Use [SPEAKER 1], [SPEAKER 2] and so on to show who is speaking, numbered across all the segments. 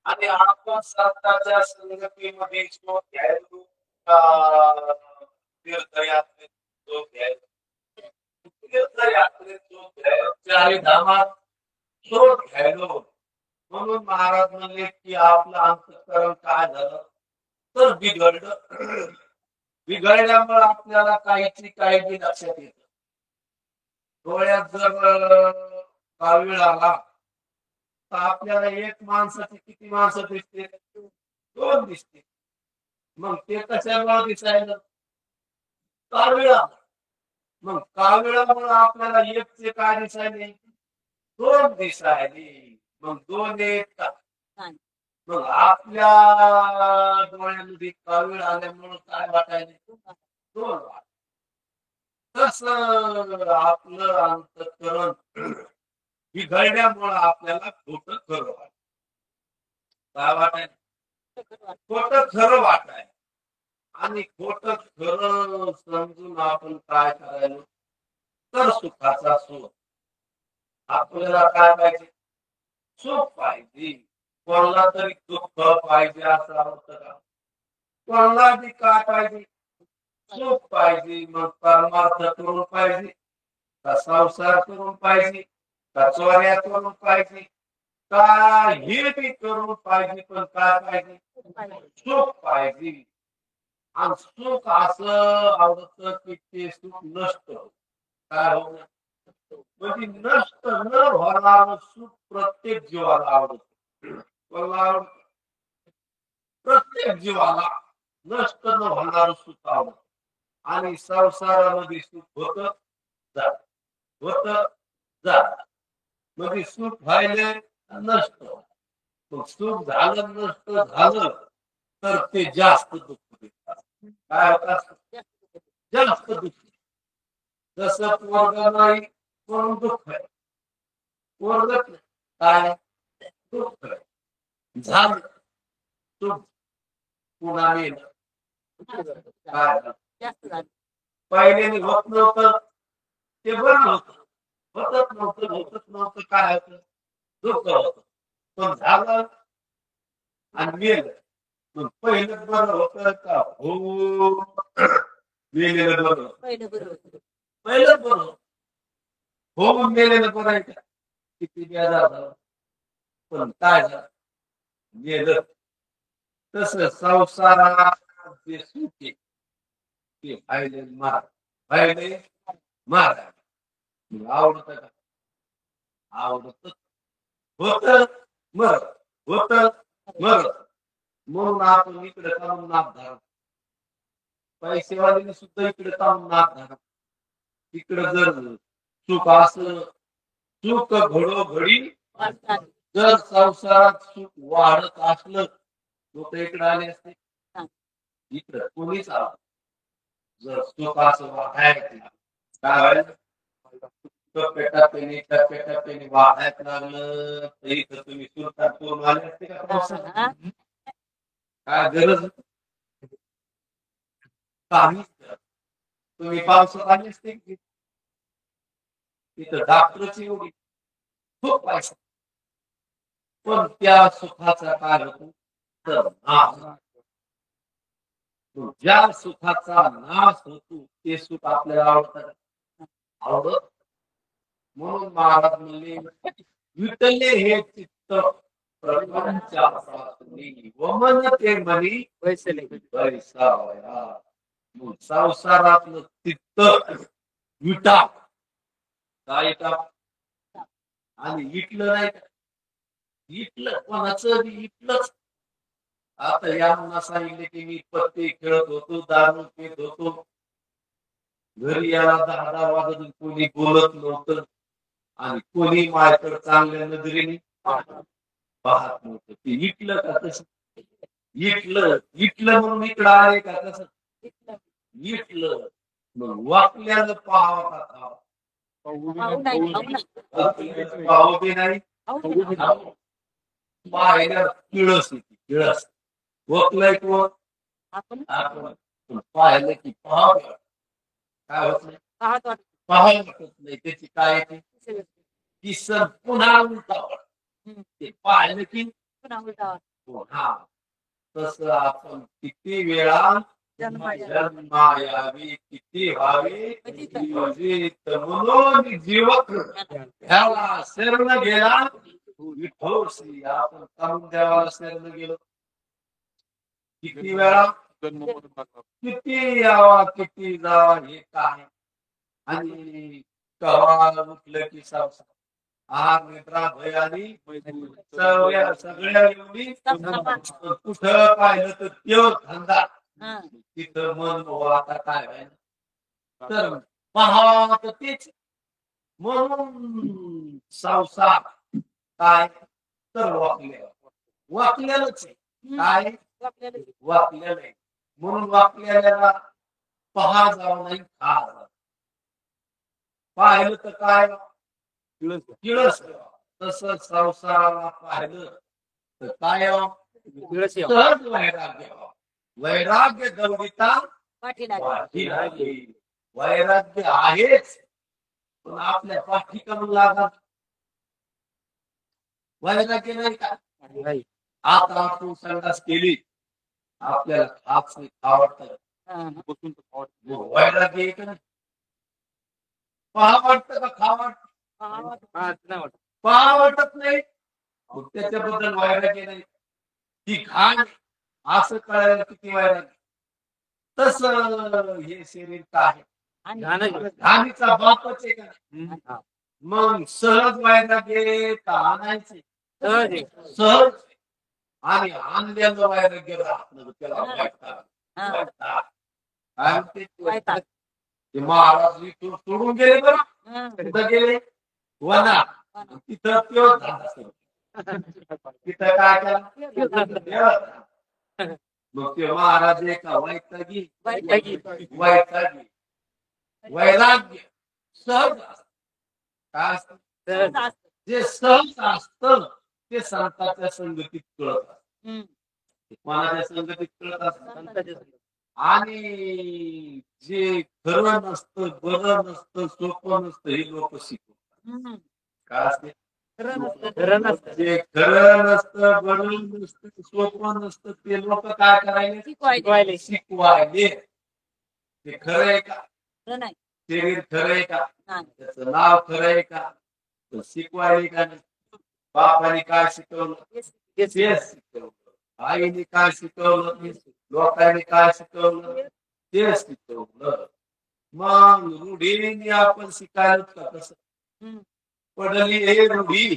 [SPEAKER 1] आणि आपण स्वतःच्या संगतीमध्ये शोध घ्यायचो का तीर्थयात्रेत शोध घ्यायचो. तीर्थयात्रेत शोध घ्यायचो, चारी धामात शोध घ्यायलो. म्हणून महाराज म्हणले की आपलं अंतःकरण काय झालं तर बिघडलं. बिघडल्यामुळे आपल्याला काहीची काळजी लक्षात येत. डोळ्यात जर कावीळ आला तर आपल्याला एक माणसाची किती माणसं दिसते? दोन दिसते. मग ते कशामुळे दिसायला? कावीळा. मग कावीळामुळे आपल्याला एकचे काय दिसायले? दोन दिसायले. मग दोन एक. मग आपल्या डोळ्यामध्ये कावीळ आल्यामुळे काय वाटायले? दोन वाट. तस आपलं अंतःकरण बिघडल्यामुळे आपल्याला खोटं खरं वाटत. काय वाटायला? खोटं खरं वाटाय. आणि खोटं खरं समजून आपण काय करायला तर सुखाचा शोध. आपल्याला काय पाहिजे? सुख पाहिजे. कोणाला तरी दुःख पाहिजे असं होतं का? कोणाला बी काय पाहिजे? सुख पाहिजे. मग परमार्थ करून पाहिजे का संसार करून पाहिजे का चोऱ्या करून पाहिजे का हे बी करून पाहिजे, पण काय पाहिजे? सुख पाहिजे. आणि सुख असं आवडतं की ते सुख नसत. काय हो? म्हणजे नष्ट न होणार सुख प्रत्येक जीवाला आवडत. कोणाला आवडत? प्रत्येक जीवाला नष्ट न होणार सुख आवडत. आणि संसारामध्ये सुख होत जात, होत जात. म्हणजे सुख व्हायले नष्ट. मग सुख झालं नष्ट झालं तर ते जास्त दुःख देतात. काय होत? जास्त दुःख. जसं पोरग नाही म्हणून दुःख आहे. पोरग काय? दुःख आहे. झालं सुख पुन्हा येणं. काय पहिले होत नव्हतं ते बरं होत. होतच नव्हतं, होतच नव्हतं. काय होतं? दुःख होत. पण झालं आणि मेलं. पण पहिलं बरं होतं का? हो, मेलेलं बरं. पहिलं बरं. हो, मेलेलं बरं आहे का? किती बेजार झालं. पण काय झालं? मेलं. तस संसारात जे सुख आहे ते व्हायले मार, व्हायले मार. आवडत का? आवडत होत मर, होत मर. म्हणून आपण इकडे काढून नाक धरा. पैसेवालीने सुद्धा इकडे काढून नाक धरा. इकडे जर सुख असलं, सुख घडोघडी जर संसारात सुख वाढत असलं लोक इकडे आले असते. इकडं कोणीच आलं. जर सुख असं वाढायचं काय व्हायचं? टप्प्याटप्प्याने टप्प्याटप्प्याने वाढायला लागलं तर इथं तुम्ही सुलतान करून आले असते का? काय गरज? काहीच तुम्ही पावसात आले असते की तिथं डॉक्टरची एवढी खूप पैसा. पण त्या सुखाचा काय होतो तर नाश. ज्या सुखाचा नाश होतो ते सुख आपल्याला आवडतं. आवडत. म्हणून महाराज म्हणले विटले हे चित्त प्रपंचापासून वमन ते मनी वैसावया. संसारातलं चित्त विटा. काय आणि इटलं नाही का? इटलं कोणाचं बी इटलंच. आता यांना सांगितले की मी पत्ते खेळत होतो, दारू पीत होतो. घरी याला 10-10 वाजून कोणी बोलत नव्हतं आणि कोणी माझ्याकडे चांगल्या नजरेने पाहत नव्हतं. ते इटलं का तसं? इटलं इटलं म्हणून इकडं आले का तसं? इटलं मग वाकल्यानं पाहावं का? पाहू बी नाही. पाहायला किळस येते, किळस. वकलंय कोण? आपण. पाहिलं की पाहावं काय होत नाही? पाहावं वाटत नाही. त्याची काय येते? की सर पुन्हा उलटा. ते पाहिलं की पुन्हा उलटा. हा तसं आपण किती वेळा जन्मायावी किती व्हावी जीवित म्हणून जीवक ह्याला शरण गेला विठोसी. आपण काहून देवाला शरण गेलो? किती वेळा किती यावा किती जावा हे काय. आणि कवा उठलं की सावसा आग मित्रा भयानी सगळ्या एवढी कुठं पाहिलं तर त्यो धंदा तिथं मन हो आता काय व्हायला तर पहावा तर तेच म्हणून संसार काय तर वाकलेलंच आहे. काय वाकलेलं आहे म्हणून वाकलेल्याला पहा जाऊ नाही खा जाऊ. पाहिलं तर काय किळस तस संसाराला पाहिलं तर काय सहज वैराग्य वैराग्य गवळीता पाठी लागली. वैराग्य आहेच पण आपल्या पाठी कमी लागत वैराग्य नाही का? आता आपण संडास केली आपल्याला खाच आवडतं वैराग्य एक नाही. पहा वाटतं का खा वाटत पहा वाटत नाही त्याच्याबद्दल वैराग्य नाही. ती घाण असं कळायला किती वैराग्य. तस हे शरीर काय घाणीचा बापच आहे का? मग सहज वैराग्य का आणायचे सहज आणि आणलेलं वैराग्य राहत त्याला वाटतं. ते महाराज इथून सोडून गेले बरं कुठं गेले वना तिथं तिथं काय केलं मग ते महाराज एका वैतागी वैराग्य सहज काय असत जे सहज असत ते संतांच्या संगतीत कळत असत. कोणाच्या संगतीत कळत असत. आणि जे खरं नसतं बरं नसतं सोपं नसतं हे लोक शिकवतात. काय असते जे खरं नसतं बरं नसतं सोपं नसतं ते लोक काय करायले शिकवायले. ते खरं आहे का? शरीर खरं आहे का? त्याचं नाव खरं आहे का? शिकवायले का नाही? बापाने काय शिकवलं तेच शिकवलं. आईने काय शिकवलं लोकांनी काय शिकवलं तेच शिकवलं. मग रूढीने आपण शिकायला का कसं पडली हे रूढी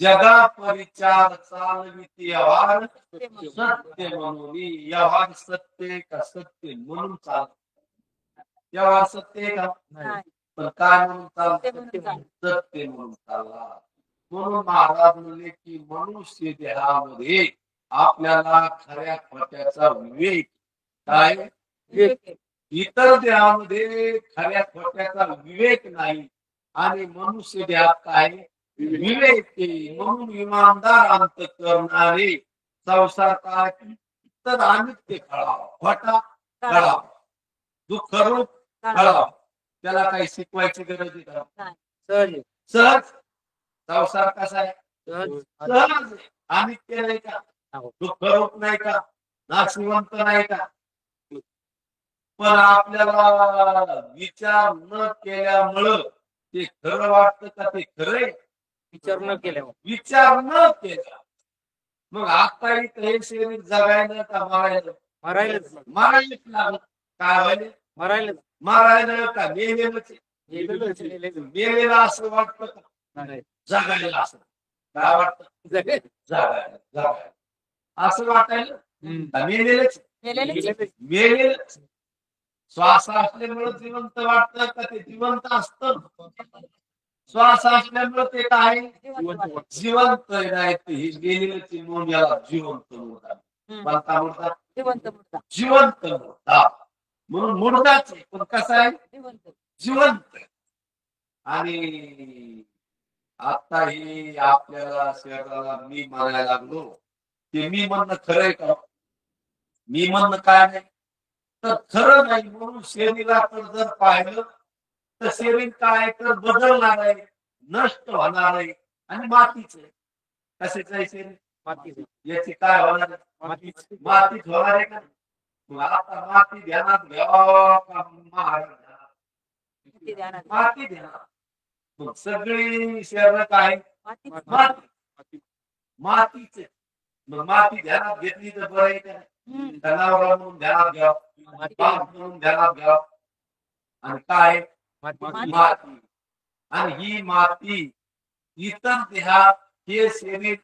[SPEAKER 1] जगा परिचार चालविती व्यवहार सत्य म्हणून व्यवहार सत्य का सत्य म्हणून चाल व्यवहार सत्य का पण काय म्हणून चाल सत्य म्हणून चालला. म्हणून महाराज म्हणले की मनुष्य देहामध्ये आपल्याला खऱ्या खोट्याचा विवेक काय इतर देहामध्ये खऱ्या खोट्याचा विवेक नाही आणि मनुष्य देहात काय विवेक म्हणून इमानदार अंत करणारे संसार काय तर अनित्य कळावा खोटा कळावा दुःख रूप कळावा. त्याला काही शिकवायची गरज आहे का? सहज सहज संसार कसा आहे सहज अनित्य नाही का दुःख रूप नाही का नाशवंत नाही का. पण आपल्याला विचार न केल्यामुळं ते खरं वाटतं का ते खरंय विचार न केल्या मग आता हे शरीर जगायला का मारायला मारायलाच लागत काय व्हायला मारायला का मेलेलं असं वाटतं का जगायला असं काय वाटतं जगायला असं वाटायला मेलेलंच श्वास असल्यामुळे जिवंत वाटतं का ते जिवंत असतं. श्वास असल्यामुळे ते काय जिवंत नाही हे गेलेलं म्हणून याला जिवंत म्हणतात. जिवंत मुर्दा म्हणून मुर्दाच आहे पण कसा आहे जिवंत. आणि आता हे आपल्याला शरीराला मी म्हणायला लागलो ते मी म्हणणं खरंय का? मी म्हणणं काय नाही तर खरं नाही म्हणून शरीराकडे जर पाहिलं तर शरीर काय तर बदलणार आहे नष्ट होणार आहे आणि मातीच आहे. कशाच आहे शरीर याची काय होणार?
[SPEAKER 2] मातीच
[SPEAKER 1] मातीच होणार आहे का? मग आता माती ध्यानात घ्यावा का महाराज माती ध्यानात? मग सगळी शहर काय माती मातीचे. मग माती ध्यानात घेतली तर बरं आहे का? जनावर म्हणून ध्यानात घ्यावं, बाप म्हणून ध्यानात घ्यावं. आणि काय माती. आणि ही माती इतर देहात हे शरीर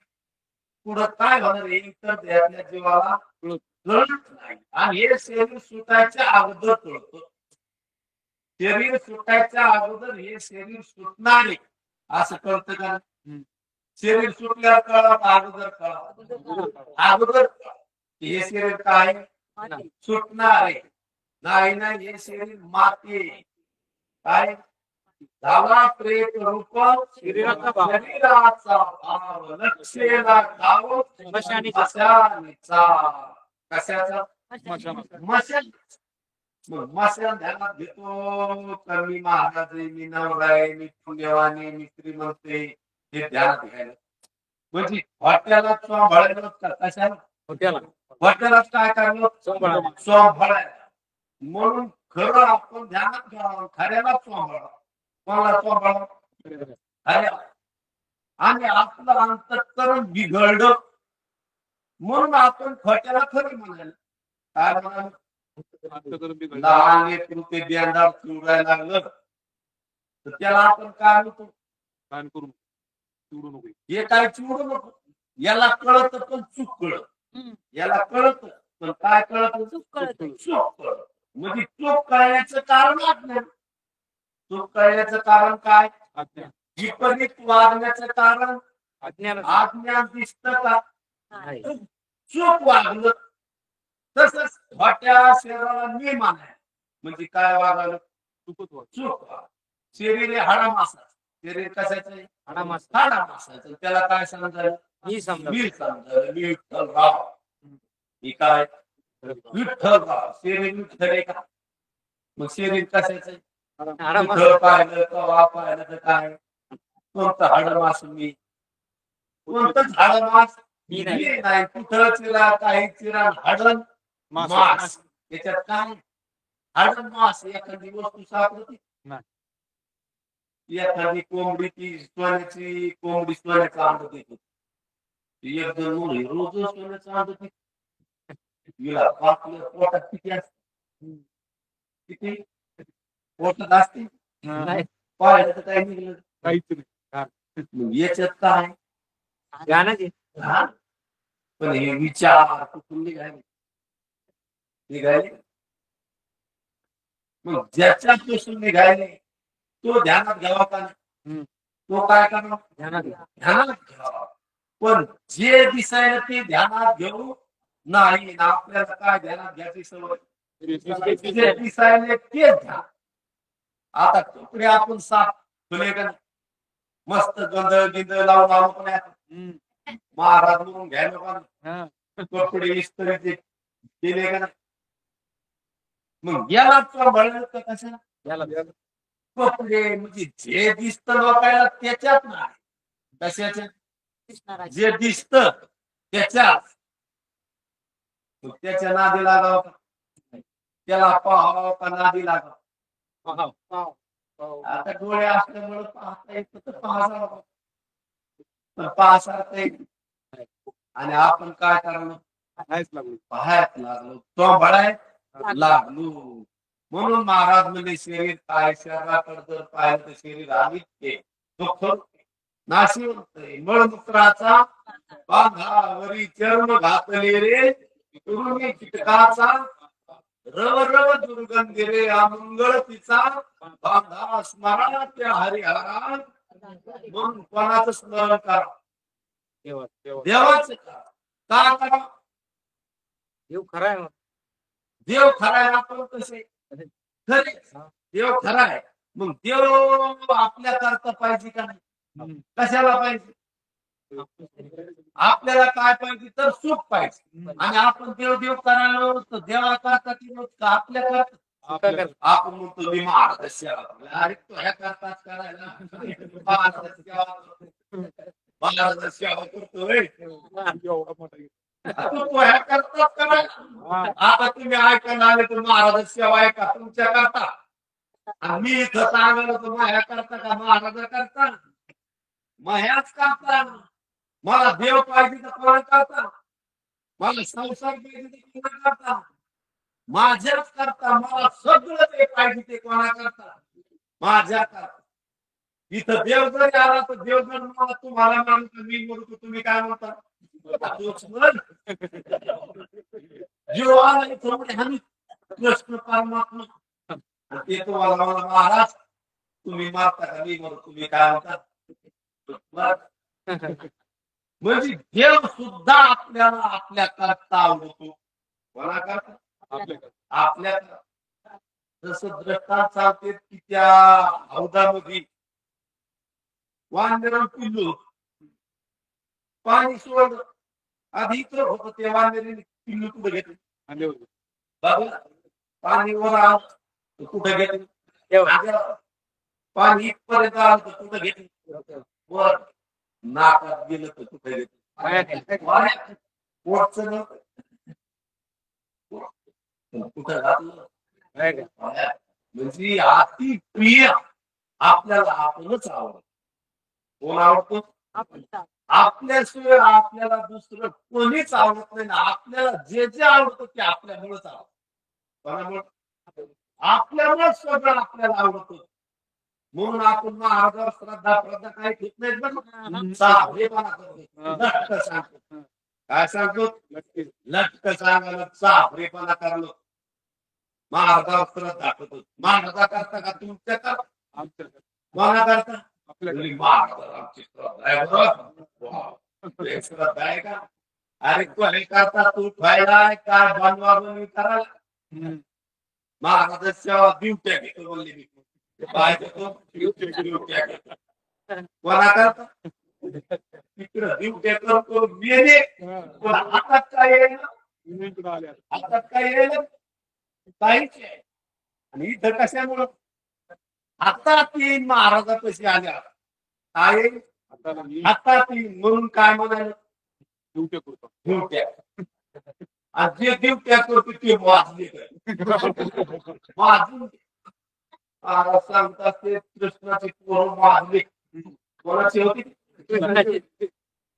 [SPEAKER 1] पुढं काय होणार आहे? इतर देहातल्या जीवाला कळत नाही. आणि हे शरीर सुटायच्या अगोदर कळतं. शरीर सुटायच्या अगोदर हे शरीर सुटणार आहे असं कळतं का? शरीर सुटल्यावर कळा अगोदर कळा अगोदर हे शरीर काय सुटणार आहे नाही नाही हे शरीर माती काय झाला प्रेत रूप शरीराचा भाव लक्षेला गाव कशाचा मशाल. मग मशाल ध्यानात घेतो तर मी महाराज आहे, मी नवरा आहे, मी पुण्यवानी, मी श्रीमंत आहे, हे ध्यानात घ्यायला. म्हणजे हॉटेलात सांभाळायला कशाला हॉटेलात काय करायला सांभाळायला. म्हणून खरं आपण ध्यानात घ्यावं खऱ्यालाच सांभाळा. कोणाला सांभाळा? खऱ्या. आणि आपलं अंतःकरण बिघडलं म्हणून आपण खोट्याला खरं म्हणायला काय म्हणाल? लहान लेकरू ते बेंदार चिवडायला लागलं तर त्याला आपण काय म्हणतो? हे काय चिवडू नको. याला कळत पण चूक कळत. याला कळत पण काय कळत? चूक कळत. म्हणजे चूक कळण्याचं कारण अज्ञान. चूक कळण्याचं कारण काय? विपरीत वागण्याचं कारण अज्ञान दिसत का? चूक वागलं तसंच छोट्या शरीराला नियमान आहे. म्हणजे काय वागायला? चूक शरीर हे हाडामासा. शरीर कशाचं आहे? हाडामासाचं. त्याला काय समजायला? मी समजायला मी विठ्ठलराव. ही काय विठ्ठलराव. शरीर विठ्ठल आहे का? मग शरीर कशाचं आहे? विठ्ठल पाहिलं कवा पाहिलं तर काय कोणतं हाडमास मी कोणतंच हाडमास मी नाही. कुठं चिरा काही चिरा हाडन मास. याच्यात काय हाडन मास एखादी वस्तू सापडते एखादी कोंबडी ती सोन्याची कोंबडी सोन्याचा अंड देते. एक दोन रोज सोन्याचा अंड देते. तिला पोटात किती असते? किती पोटात असते? पाहिलं तर काही निघलं काहीच नाही. याच्यात काय पण हे विचार कुठून निघाले मग ज्याच्यापासून निघाले तो ध्यानात घ्यावा का? तो काय करणार? ध्यानात घ्यावा. पण जे दिसायला ते ध्यानात घेऊ नाही. आपल्याला काय ध्यानात घ्यायची सवय? जे दिसायला ते ध्यान. आता कपडे आपण साफ धुले का मस्त गंध गिंध लावून आलो पण महाराज म्हणून घ्यायला पण कपडे इस्त्रीचे केले का? मग याला सांभाळलं का कशाला? कपडे म्हणजे जे दिसत लोकायला त्याच्यात नाही. कशाच्या? जे दिसत त्याच्यात. त्याच्या नादी लागाव का? त्याला पाहावं का नादी लागाव? आता डोळे असल्यामुळे पाहता येत तर पाहायला आणि आपण काय करणार? पाहायच लागलो तो लागलो. म्हणून महाराज म्हणजे शरीर काय शरीराकडे जर पाहिलं तर शरीर अनित्य दुःख नाशिवंत मळमूत्राचा बांधावरी चर्म घातले रे तुरुणी कीटकाचा रव रव दुर्गंधी रे अमंगळ तिचा बांधा स्मरण त्या हरिहरा. म्हणून कोणाचं स्मरण करा? देवाचं का करा?
[SPEAKER 2] देव खरा आहे.
[SPEAKER 1] देव खरा आहे. आपण कसे खरे? देव खरा आहे. मग देव आपल्या करता पाहिजे का नाही? कशाला पाहिजे? आपल्याला काय पाहिजे तर सुख पाहिजे. आणि आपण देव देव करायला तर देवा करता की आपल्या करता? आपण म्हणतो मी महाराज अरे तो ह्या करतात करायला महाराजांची सेवा करतोय.
[SPEAKER 2] एवढा मोठा
[SPEAKER 1] आता पोह्या करतात का नाही?
[SPEAKER 2] हा.
[SPEAKER 1] आता तुम्ही ऐकायला आले तर महाराजांची सेवा आहे का तुमच्या करता? आणि मी इथं सांगायला तर माया करता का महाराजा करता? मायाच करता. मला देव पाहिजे तर कोणा करता? मला संसार पाहिजे तर कोणा करता? माझ्याच करता. मला सगळं ते पाहिजे ते कोणा करता? माझ्या करता. इथं देव जरी आला तर देव जर मला तुम्हाला मानतो मी म्हणतो तुम्ही काय म्हणता? तोच म्हण. जीव आला इथं म्हणे आम्ही कृष्ण परमात्मा आणि ते तुम्हाला मला महाराज तुम्ही मारता का मी म्हणतो तुम्ही काय म्हणता? म्हणजे देव सुद्धा आपल्याला आपल्या करता आवडतो. कोणा करता? आपल्या जसं दृष्टांत सांगते की त्या हौदामध्ये वानर पिल्लू पाणी सोडलं. आधी तर होतं ते वानर पिल्लू कुठे घेतले बाबा पाणी वर आलं कुठे घेतले पाणी इथपर्यंत आलं तर कुठे घेतले वर नाकात गेलं तर कुठे घेतले पोटचं कुठं घातलं म्हणजे अति प्रिय आपल्याला आपणच आवडत. कोण आवडतो? आपल्याशिवाय आपल्याला दुसरं कोणीच आवडत नाही ना. आपल्याला जे जे आवडतं ते आपल्यामुळेच आवडतं. कोणामुळे? आपल्यामुळे सगळं आपल्याला आवडतं. म्हणून आपण महाराजांवर श्रद्धा काही ठेवत नाहीत बरं. चाभरेपणा करतो. लटक सांगतो. काय सांगतो? लटक सांगायला चाभरेपणा करलो. महाराजांवर श्रद्धा ठेवतो. महाराजा करता का तुमच्या का? कोणा करता? महाराजांची श्रद्धा आहे बरं. श्रद्धा आहे का? अरे कोणी करता तू ठेवायला काय बनवा बनवी करायला? महाराजांची सेवा ड्युट्या घेतो बोलली मी. काय घेतो? ड्युट्या घेतो. कोणा करता? तिकडं ड्युट्या करतो मेले. पण हातात काय येईल? हातात काय येईल? काहीच आहे. आणि इथं कशामुळं आता तीन महाराजापाशी आल्या काय आता तीन म्हणून काय म्हणाले ड्युट्या करतो ड्युट्या. आणि जे ड्युट्या करतो ते वाचले वाचून सांगतात ते कृष्णाचे पोरं वाचले. कोणाची होती?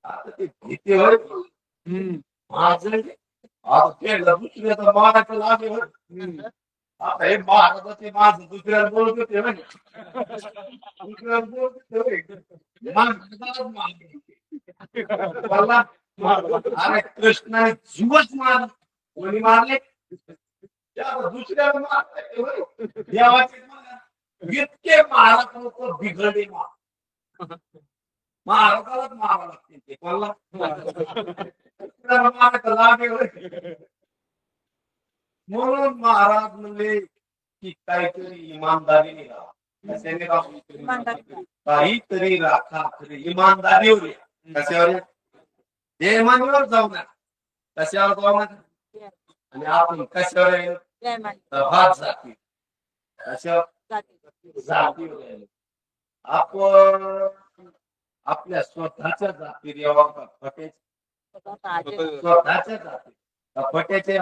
[SPEAKER 1] आता ते भीती होय माझं आता ते दुसऱ्याचा मारायचं लागेल. आता हे महाराजाचे माझं दुसऱ्याला बोलत होते दुसऱ्याला बोलत होते. अरे कृष्णाने जीवच मार कोणी मारले दुसऱ्याला मारले देवाचे इतके महाराज लोक बिघडले महाराजालाच मारावं लागते ते कोणाला मारायचं लागेल. म्हणून महाराज म्हणले की काहीतरी इमानदारीने राहा. काहीतरी राखा खरी इमानदारीवर या. कशावर? इमानीवर जाऊ नका. कशावर जाऊ नका? आणि आपण कशावर आहे? भात जाती. कशावर? जातीवर. आपण आपल्या स्वतःच्या जातीवर यावं का स्वतःच्या जाती फट्याचे.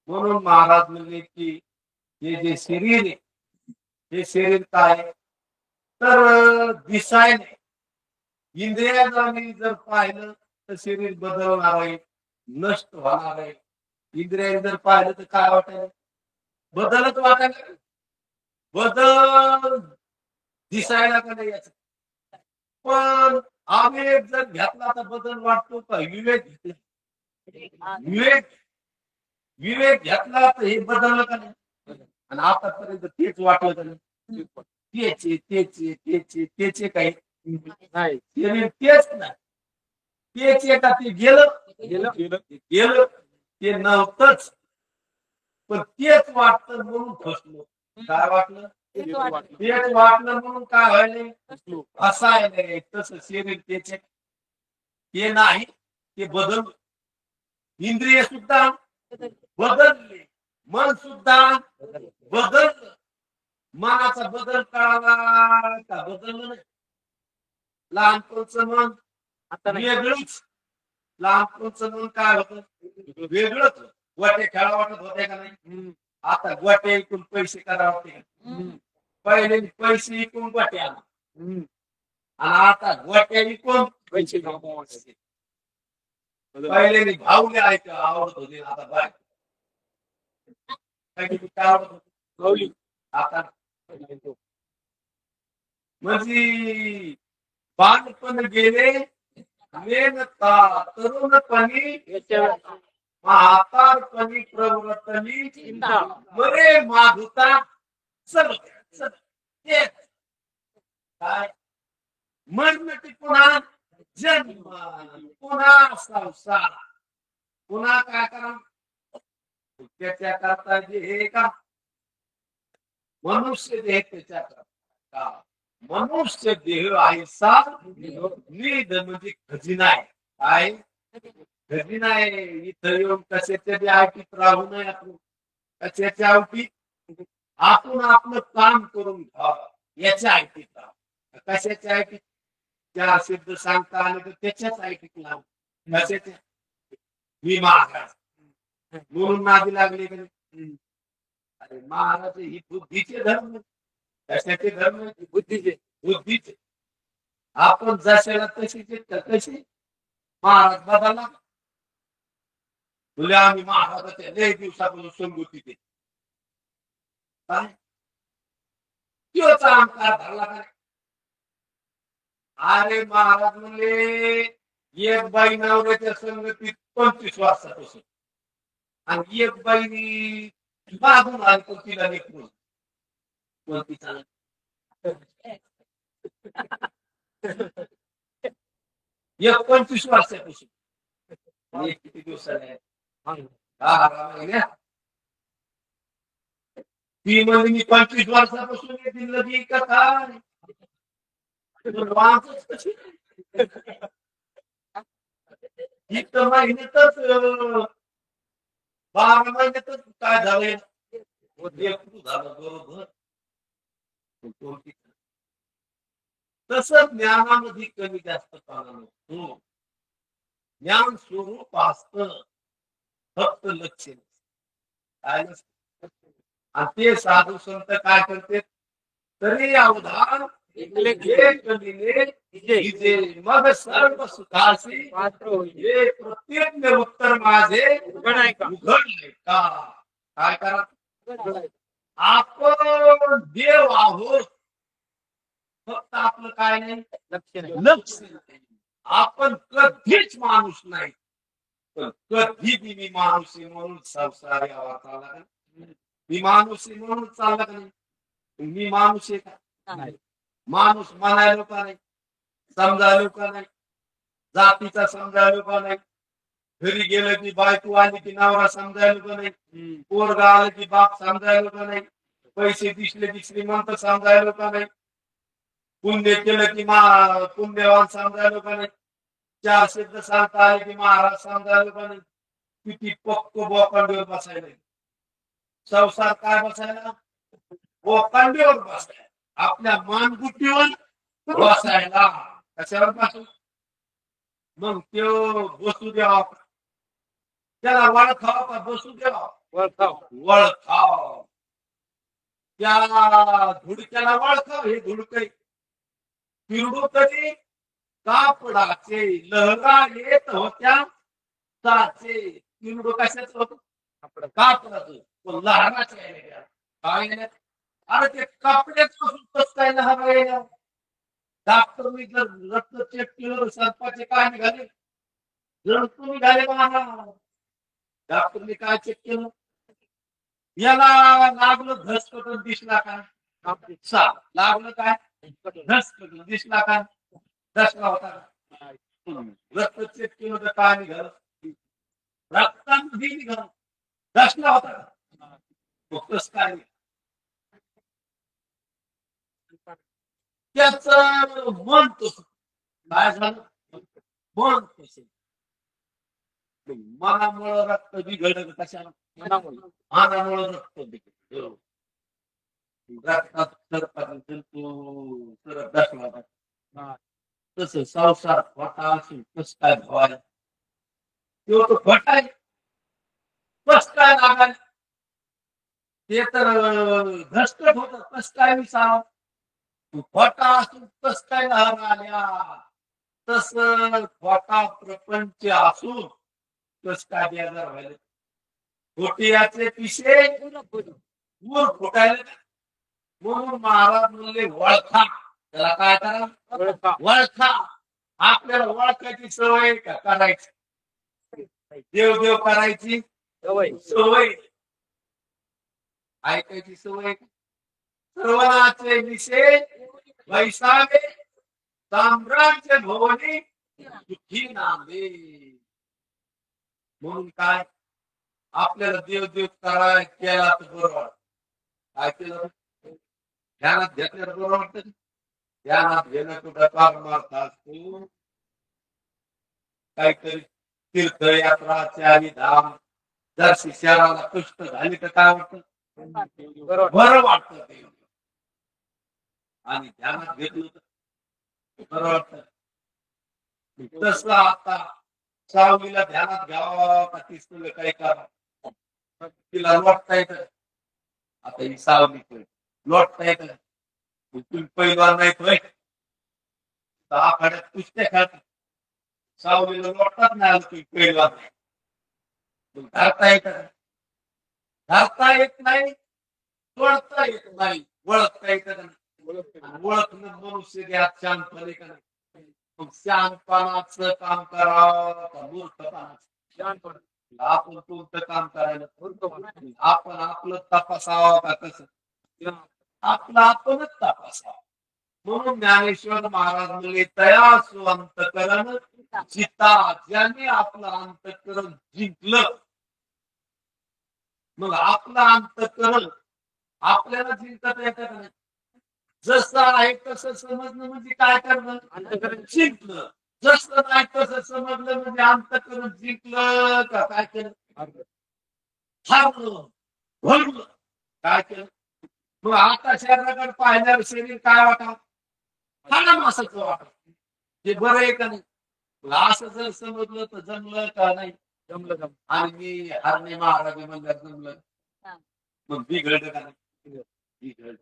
[SPEAKER 1] म्हणून महाराज म्हणले की हे जे शरीर आहे हे शरीर काय तर दिसायला इंद्रियाने जर पाहिलं तर शरीर बदलणार आहे नष्ट होणार आहे. इंद्रियाने जर पाहिलं तर काय वाटायला बदलच वाटायला बदल दिसायला का नाही याच. पण आवेग जर घेतला तर बदल वाटतो का विवेक घेतला विवेक घेतला तर हे बदललं का नाही. आणि आतापर्यंत तेच वाटलं का नाही तेच काही नाही तेच नाही तेच एका ते गेलं ते नव्हतंच. पण तेच वाटतं म्हणून फसलो. काय वाटलं? तेच वाटलं म्हणून काय व्हायला फसायला. तसं शरीर त्याचे ते नाही ते बदल. इंद्रिय सुद्धा बदलले मन सुद्धा बदललं. मनाचा बदल कळाला का बदललं नाही. लहानपणचं मन
[SPEAKER 2] आता नाही.
[SPEAKER 1] वेगळंच लहानपणचं म्हणून काय होतं वेगळंच गोटे खेळा वाटत होते का नाही.
[SPEAKER 2] हम्म.
[SPEAKER 1] आता गोटे ऐकून पैसे करा वाटते का?
[SPEAKER 2] हम्म.
[SPEAKER 1] पहिले पैसे ऐकून गोटे आला
[SPEAKER 2] हम्म.
[SPEAKER 1] आणि आता गोटे ऐकून
[SPEAKER 2] पैसे कमवायचे.
[SPEAKER 1] पहिले भाऊले ऐक आवडत होते आता बाय काय आवडत होते
[SPEAKER 2] गवली.
[SPEAKER 1] आता म्हणजे बालपण गेले मेनता तरुणपणी
[SPEAKER 2] याच्यावर
[SPEAKER 1] म्हातारपणी प्रवृत्तनी
[SPEAKER 2] चिंता.
[SPEAKER 1] मरे माधुता सर्व सर्व तेच. काय मरण पुन्हा जन्म पुन्हा संसार पुन्हा काय करा त्याच्या करता जे हे का मनुष्य देह त्याच्या करता मनुष्य देह आयसा निध म्हणजे खजिना आहे. काय खजिना आहे. इथं येऊन कशाच्या बी आवटीत राहू नये आपण कशाच्या आवटीत आपण आपलं काम करून घ्यावं याच्या ऐटीत राहावं. कशाच्या ऐटीत चार शब्द सांगता आले तर त्याच्याच ऐटीत लावू कशाच्या मी महाराज म्हणून नादी लागले का नाही. अरे महाराज ही बुद्धीचे धर्म कशाचे धर्म
[SPEAKER 2] बुद्धीचे.
[SPEAKER 1] बुद्धीचे. आपण जशाला तशीचे तशी महाराज बदलला तुला आम्ही महाराजाच्या लय दिवसापासून संगोती ते काय किंवा आमकार धरला काय. अरे महाराज म्हणले एक बाई नवऱ्याच्या संगतीत 25 वर्षापासून आणि एक बाई मागून आणतो तिला लेकरून कोणती चालत एक 25 वर्षापासून एक किती दिवसाने 10 महिन्या ती म्हणजे मी 25 वर्षापासून येतील लगी कथा इथं महिन्यातच 12 महिन्यातच काय झालंय झालं बरोबर. तस ज्ञानामध्ये कमी जास्त पाहणं ज्ञान स्वरूप असत फक्त लक्ष काय नसतं. आणि ते साधू संत काय करते तरी अवधान मग सर्व सुखासी हे प्रत्येक उत्तर माझे उघड आहे का काय करा. आपण देव आहोत फक्त आपलं काय नाही लक्ष नाही. आपण कधीच माणूस नाही पण कधी मी माणूस म्हणून संसार यावा चालला मी माणूस म्हणून चालला का नाही. मी माणूस आहे का माणूस म्हणायला का नाही समजायला का नाही जातीचा समजायला का नाही घरी गेलं की बायको आली की नवरा समजायला का नाही पोरगा आलं की बाप समजायला का नाही पैसे दिसले की श्रीमंत समजायला का नाही पुण्य केलं की पुण्यवान समजायला का नाही चार शब्द सांगता आले की महाराज समजायला का नाही. किती पक्क बोकांडीवर बसायला संसार काय बसायला बोकांडीवर बसायला आपल्या मानगुटीवर बसायला कशावर बसू मग तो बसू द्यावा त्याला वळखाव का बसू द्यावा वळखाव त्या धुडक्याला वळखाव. हे धुडकय फिरडू तरी कापडाचे लहरा येत होत्या ताचे किरडो कशाच होत कापडाचं लहराचे काय अरे ते कपड्यापासून कसं काय लहरा डॉक्टरनी जर रक्त चेक केलं सर्पाचे काय निघाले जळतो निघाले डॉक्टरनी काय चेक केलं याला लागलं घसकटून दिसला का लागलं काय घसकटून दिसला का दसला होता रक्त चेक केलं तर काय निघालं रक्तामध्ये निघालं दसला होता कस काय त्याच मन तस काय झालं मन तस मनामुळं रक्त बिघडलं कशाला मनामुळं रक्त बिघडलं रक्तात सरपंच दसला होता तसं संसार खोटा असून कस काय भवाय तो तो खोटा आहे कस काय लागाय ते तर घसकट होत कस काय विचार खोटा असून कस काय लहर आल्या तस खोटा प्रपंच असून कस काय बेजार व्हायला खोटियाचे पिशे दूर फुटायला म्हणून महाराज म्हणले वळखा त्याला काय करा वळखा आपल्याला ओळखायची सवय का करायची देव देव करायची सवय ऐकायची सवय सर्वनाचे विषय वैसावे साम्राज्य भवनी सुखी नांदे म्हणून काय आपल्याला देव देव कराय केला तर बरोबर काय केलं ध्यानात घेतल्यावर बरोबर वाटतं ध्यानात घेणं कुठं पार मारता असतो काहीतरी तीर्थयात्राचे आणि धाम जर शहराला कष्ट झाली तर काय वाटतं बरं वाटतं ते आणि ध्यानात घेतलं तर बरं वाटतं तसं आता सावलीला ध्यानात घ्यावा का तिसरीला काय करा तिला लोटता येत आता ही सावली लोटता येत तुम्ही पहिलवान नाही आखाड्यात कुस्त्या खेळतात सावलीला लोटतात नाही तुम्ही पहिलवान नाही धरता येत धरता येत नाही तोडता येत नाही ओळखता येत ओळखणं मनुष्य द्यात शांतपणे का नाही मग शहाणपणाचं काम करावं का मूर्खपणाचं आपण कोणतं काम करायला आपण आपलं तपासावं का कसं आपलं आपणच तपासावं म्हणून ज्ञानेश्वर महाराज म्हणले तया अंतकरण चिता ज्याने आपलं अंतकरण जिंकलं मग आपलं अंतकरण आपल्याला जिंकता येतं का नाही जसं आहे तसं समजणं म्हणजे काय करणं अंतकरण जिंकलं जसं नाही तसं समजलं म्हणजे अंतकरण जिंकलं का काय केलं हारलं भरलं काय केलं मग आता शरीराकडे पाहिल्यावर शरीर काय वाटा खाना मासाचं वाटत ते बरं आहे का नाही असं जर समजलं तर जमलं का नाही जमलं आणि मी हरणे महाराज म्हणजे जमलं मग बिघडलं का नाही बिघडलं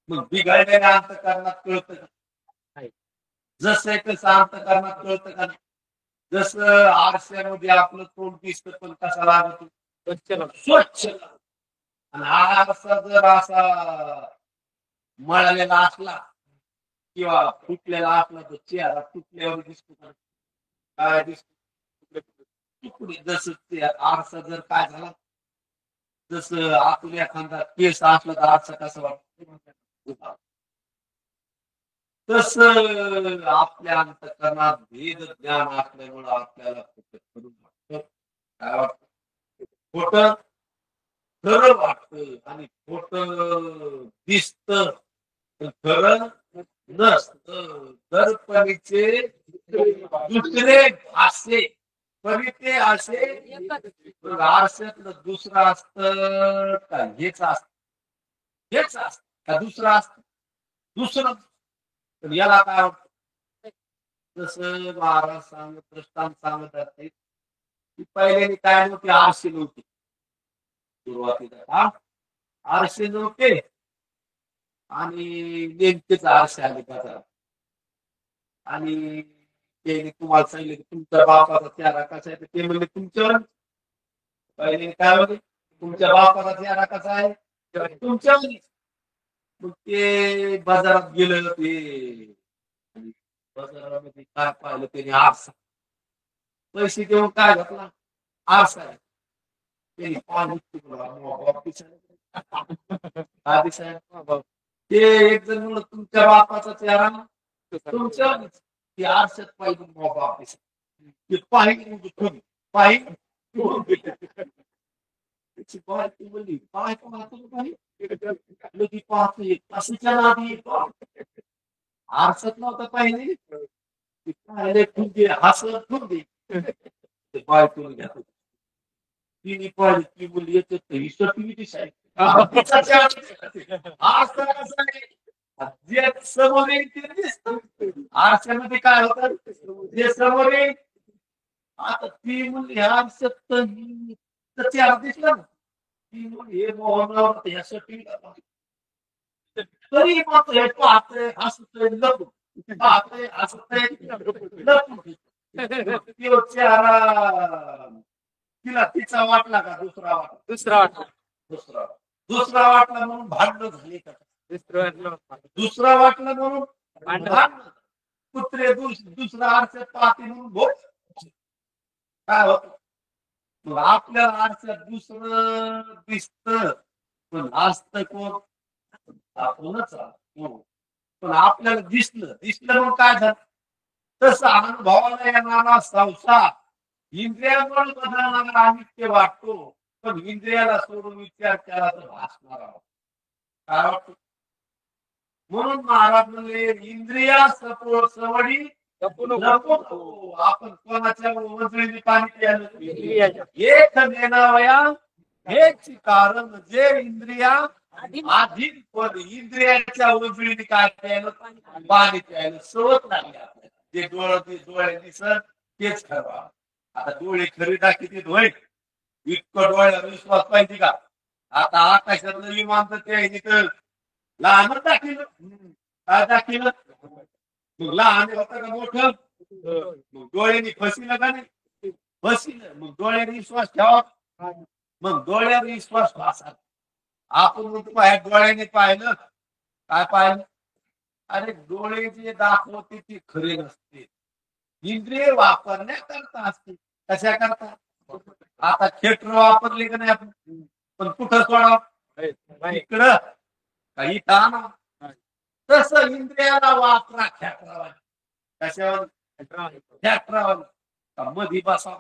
[SPEAKER 1] मग बिघडलेल्या अंतकरणात कळतं का जसं आहे तसं अंतकरणात कळतं का नाही जसं आरशामध्ये आपलं तोंड दिसतं पण कसा लागतो स्वच्छ आणि हा आरसा जर असा मळलेला असला किंवा फुटलेला असला तर चेहरा तुटल्यावर दिसतो का काय दिसतो तुकडे जसं ते आरसा जर काय झाला जसं आतून एखादा केस असला तर आरसा कसं वाटतो तस आपल्या अंतकरणात भेद ज्ञान असल्यामुळं आपल्याला काय वाटत खोट खरं वाटत आणि खोट दिसत खरं नसत दर्पणीचे दुसरे भाषे परिते असे आरशातलं दुसरं असत का हेच असत का दुसरं असत दुसरं पण याला काय वाटत जसं महाराज सांगत दृष्टांत सांगत असते की पहिल्याने काय नव्हते आरसे नव्हते सुरुवातीला आरसे नव्हते आणि नेमकेच आरसे आले बाजारात आणि ते तुम्हाला सांगितलं की तुमच्या बापाचा चेहरा कसा आहे ते म्हणजे तुमच्यावर पहिले काय होते तुमच्या बापाचा चेहरा कसा आहे तुमच्यावर मग ते बाजारात गेलं ते बाजारामध्ये काय पाहिलं त्याने आरसा पैसे देऊन काय घेतला आरसा त्याने ते एक जण म्हणलं तुमच्या बापाचा चेहरा तुमच्या ते आरशात पाहिजे बाप ते पाहिजे पाहिजे म्हणली पाय पाहतो पाहतो असंच्या नादी आरसात नव्हता पाहिजे ठुंगे हसत ठुंगे ते पाय तुला घ्या तिने पाहिजे ती मुली येते ही सटवी दिसाय आज तर कसं आहे जे समोर येईल ते दिसतं. आरशामध्ये काय होतं जे समोर येईल. आता ती मुली ह्या आरशात तर चेहरा दिसला ना. ती मुली हे मोहनराव यासाठी तरी मग हे पाहतंय हसतंय लपून पाहतंय हसतंय लपून तो चेहरा तिला तिचा वाटला का दुसरा वाटला
[SPEAKER 2] दुसरा वाटला.
[SPEAKER 1] दुसरा दुसरा वाटला म्हणून भांडण झाली का
[SPEAKER 2] दुसरं वाटलं.
[SPEAKER 1] दुसरा वाटला म्हणून
[SPEAKER 2] भांडण.
[SPEAKER 1] भांडण. कुत्रे दुसरा आरशात पाहते म्हणून भोग काय होत मग आपल्या आरशात दुसरं दिसत पण असत कोण आपणच आहोत. पण आपल्याला दिसलं मग काय झालं तसं अनुभवाला येणारा संसार इंद्रियामुळे बदलणारा आम्ही ते वाटतो पण इंद्रियाला सोडून विचार केला तर भासणार आहोत काय वाटतं म्हणून महाराज म्हणले इंद्रिया सवडी आपण कोणाच्या वजळीने पाणी प्यायलं एक नेनावया हेच कारण जे इंद्रिया आधी इंद्रियाच्या उजळीने काय प्यायलं पाणी प्यायलं सवत लागली आपल्याला जे डोळे दिसत तेच खरं आता डोळे खरी किती होईल इतकं डोळ्यावर विश्वास पाहिजे का आता आकाशातलं विमान तर ते लहानच दाखिलं काय दाखिलं मग लहान होतं का मोठं मग डोळ्यांनी फसिलं का नाही फसिलं मग डोळ्याने विश्वास ठेवा मग डोळ्यावर विश्वास वाचा आपण म्हणतो बाहेर डोळ्याने पाहिलं काय पाहिलं अरे डोळे जे दाखवते ते खरे नसते इंद्रिय वापरण्याकरता असते कशा करता आता थिएटर वापरले का नाही आपण पण कुठं सोडा इकडं काही ताना तसं इंद्रियाला वापरा खेटरावा कशावर खेटरावर मधी बसा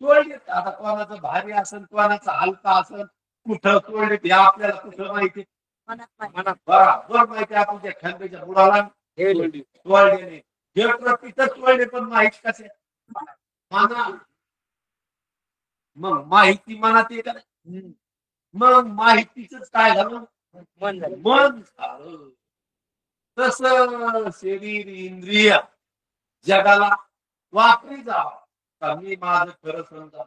[SPEAKER 1] तोडले आता कोणाचं भारी असेल कोणाचं हलका असेल कुठं तोडले हे आपल्याला कुठं माहिती बरोबर माहिती आपण त्या खंडीच्या बुडाला तोडले थिएटर तिथं तोडले पण माहिती कसे मना मग माहिती मनात येत मग माहितीच काय झालं मन झालं तस शरीर इंद्रिय जगाला वापरी जावं मी माझं खरं समजा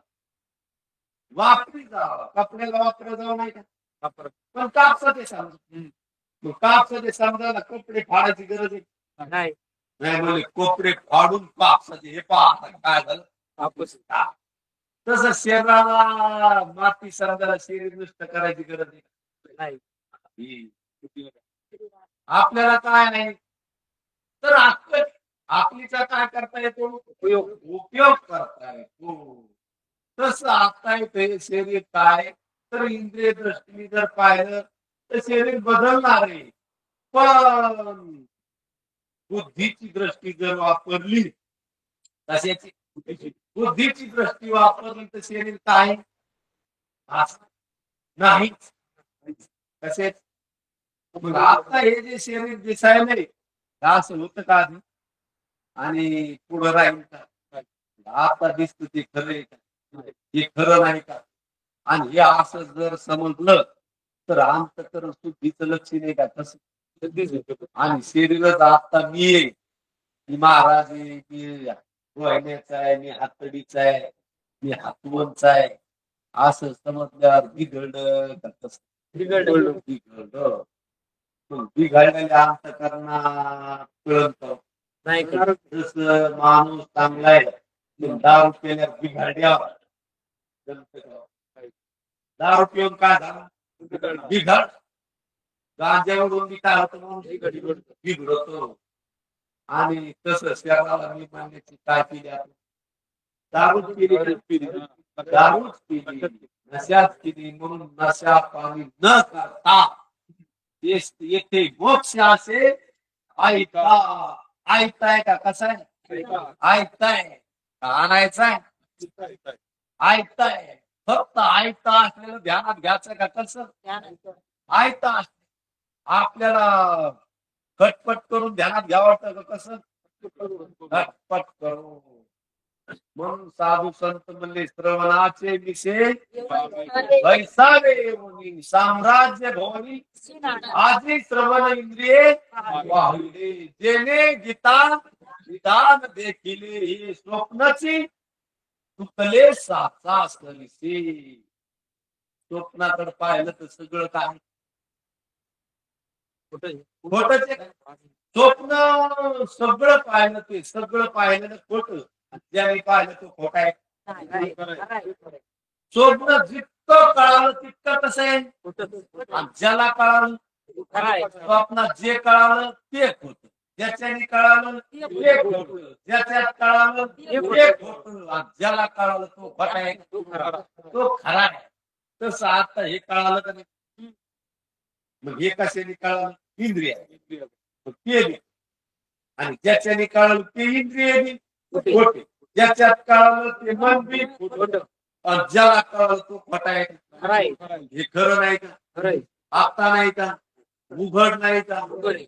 [SPEAKER 1] वापरी जावं कपड्याला वापर जावं नाही का पण कापसा ते समजा कापसा ते समजायला कपडे फाडायची गरज आहे नाही म्हणजे कपडे फाडून कापसाचे हे पहा काय झालं कापूस तसं शरीराला माती समजायला शरीर नष्ट करायची गरज नाही आपल्याला काय नाही तर आपलीचा काय करता येतो उपयोग करता येतो तसं आता येते शरीर काय तर इंद्रिय दृष्टीने जर पाहिलं तर शरीर बदलणार आहे पण बुद्धीची दृष्टी जर वापरली तशाची बुद्धीची दृष्टी वापरली तर शरीर काय नाहीच तसेच आता हे जे शरीर दिसायलंय असं होतं का आधी आणि पुढं राहील का आता दिसत ते खरं का हे खरं नाही का आणि हे असं जर समजलं तर अंतःकरण शुद्धीचं लक्षण आहे का तसं आणि शरीरच आता मी आहे मी महाराज आहे मी रोहिण्याचा आहे मी हातडीचा आहे मी हातवंचा आहे असं समजल्यावर बिघडलं का तसं बिघडलं बिघडलेल्या अंतःकरणात कळत नाही जसं माणूस चांगला आहे दारू पिण्यात बिघडल्यावर दारू पिऊन काय झालं बिघड गांजावरून बी काय होतं बिघडतो आणि तसं शरीराला मी मानण्याची काय केली आपण दारूच केली दारूच केली नशाच केली म्हणून नशा पाणी न करता येथे मोक्ष असे ऐकताय का कसं आहे ऐकताय आणायचंय ऐकताय फक्त ऐकता असलेलं ध्यानात घ्यायचं का कसं ऐकता आपल्याला खटपट करून ध्यानात घ्यावं वाटतं का कसं खटपट करून म्हणून साधू संत म्हणले श्रवणाचे विषय वैसावे मुनी साम्राज्य भवनी आजी श्रवण इंद्रिये वाहिले जेणे गीता विधान देखिले ही स्वप्नाची तुकले साचा सलिसे. स्वप्नाकडे पाहिलं तर सगळं काय खोटच आहे. स्वप्न सगळं पाहिलं ते सगळं पाहिलं खोट, ज्याने पाहिलं तो खोटा आहे. स्वप्न जितकं कळालं तितकं कसं आहे, आणि ज्याला कळालं स्वप्नात जे कळालं ते खोट, ज्याच्याने कळालं ते खोट, ज्याच्यात कळालं ते खोट, ज्याला कळालं तो खोटा आहे तो खरा आहे. तसं आता हे कळालं का नाही, मग हे कशाने कळालं, इंद्रिय ते, आणि ज्याच्याने कळालं ते इंद्रिय खोटे, ज्याच्यात कळालं ते मन बी खोट, ज्याला कळालं तो खोटा आहे. हे खरं नाही का, आता नाही का, उघड नाही का,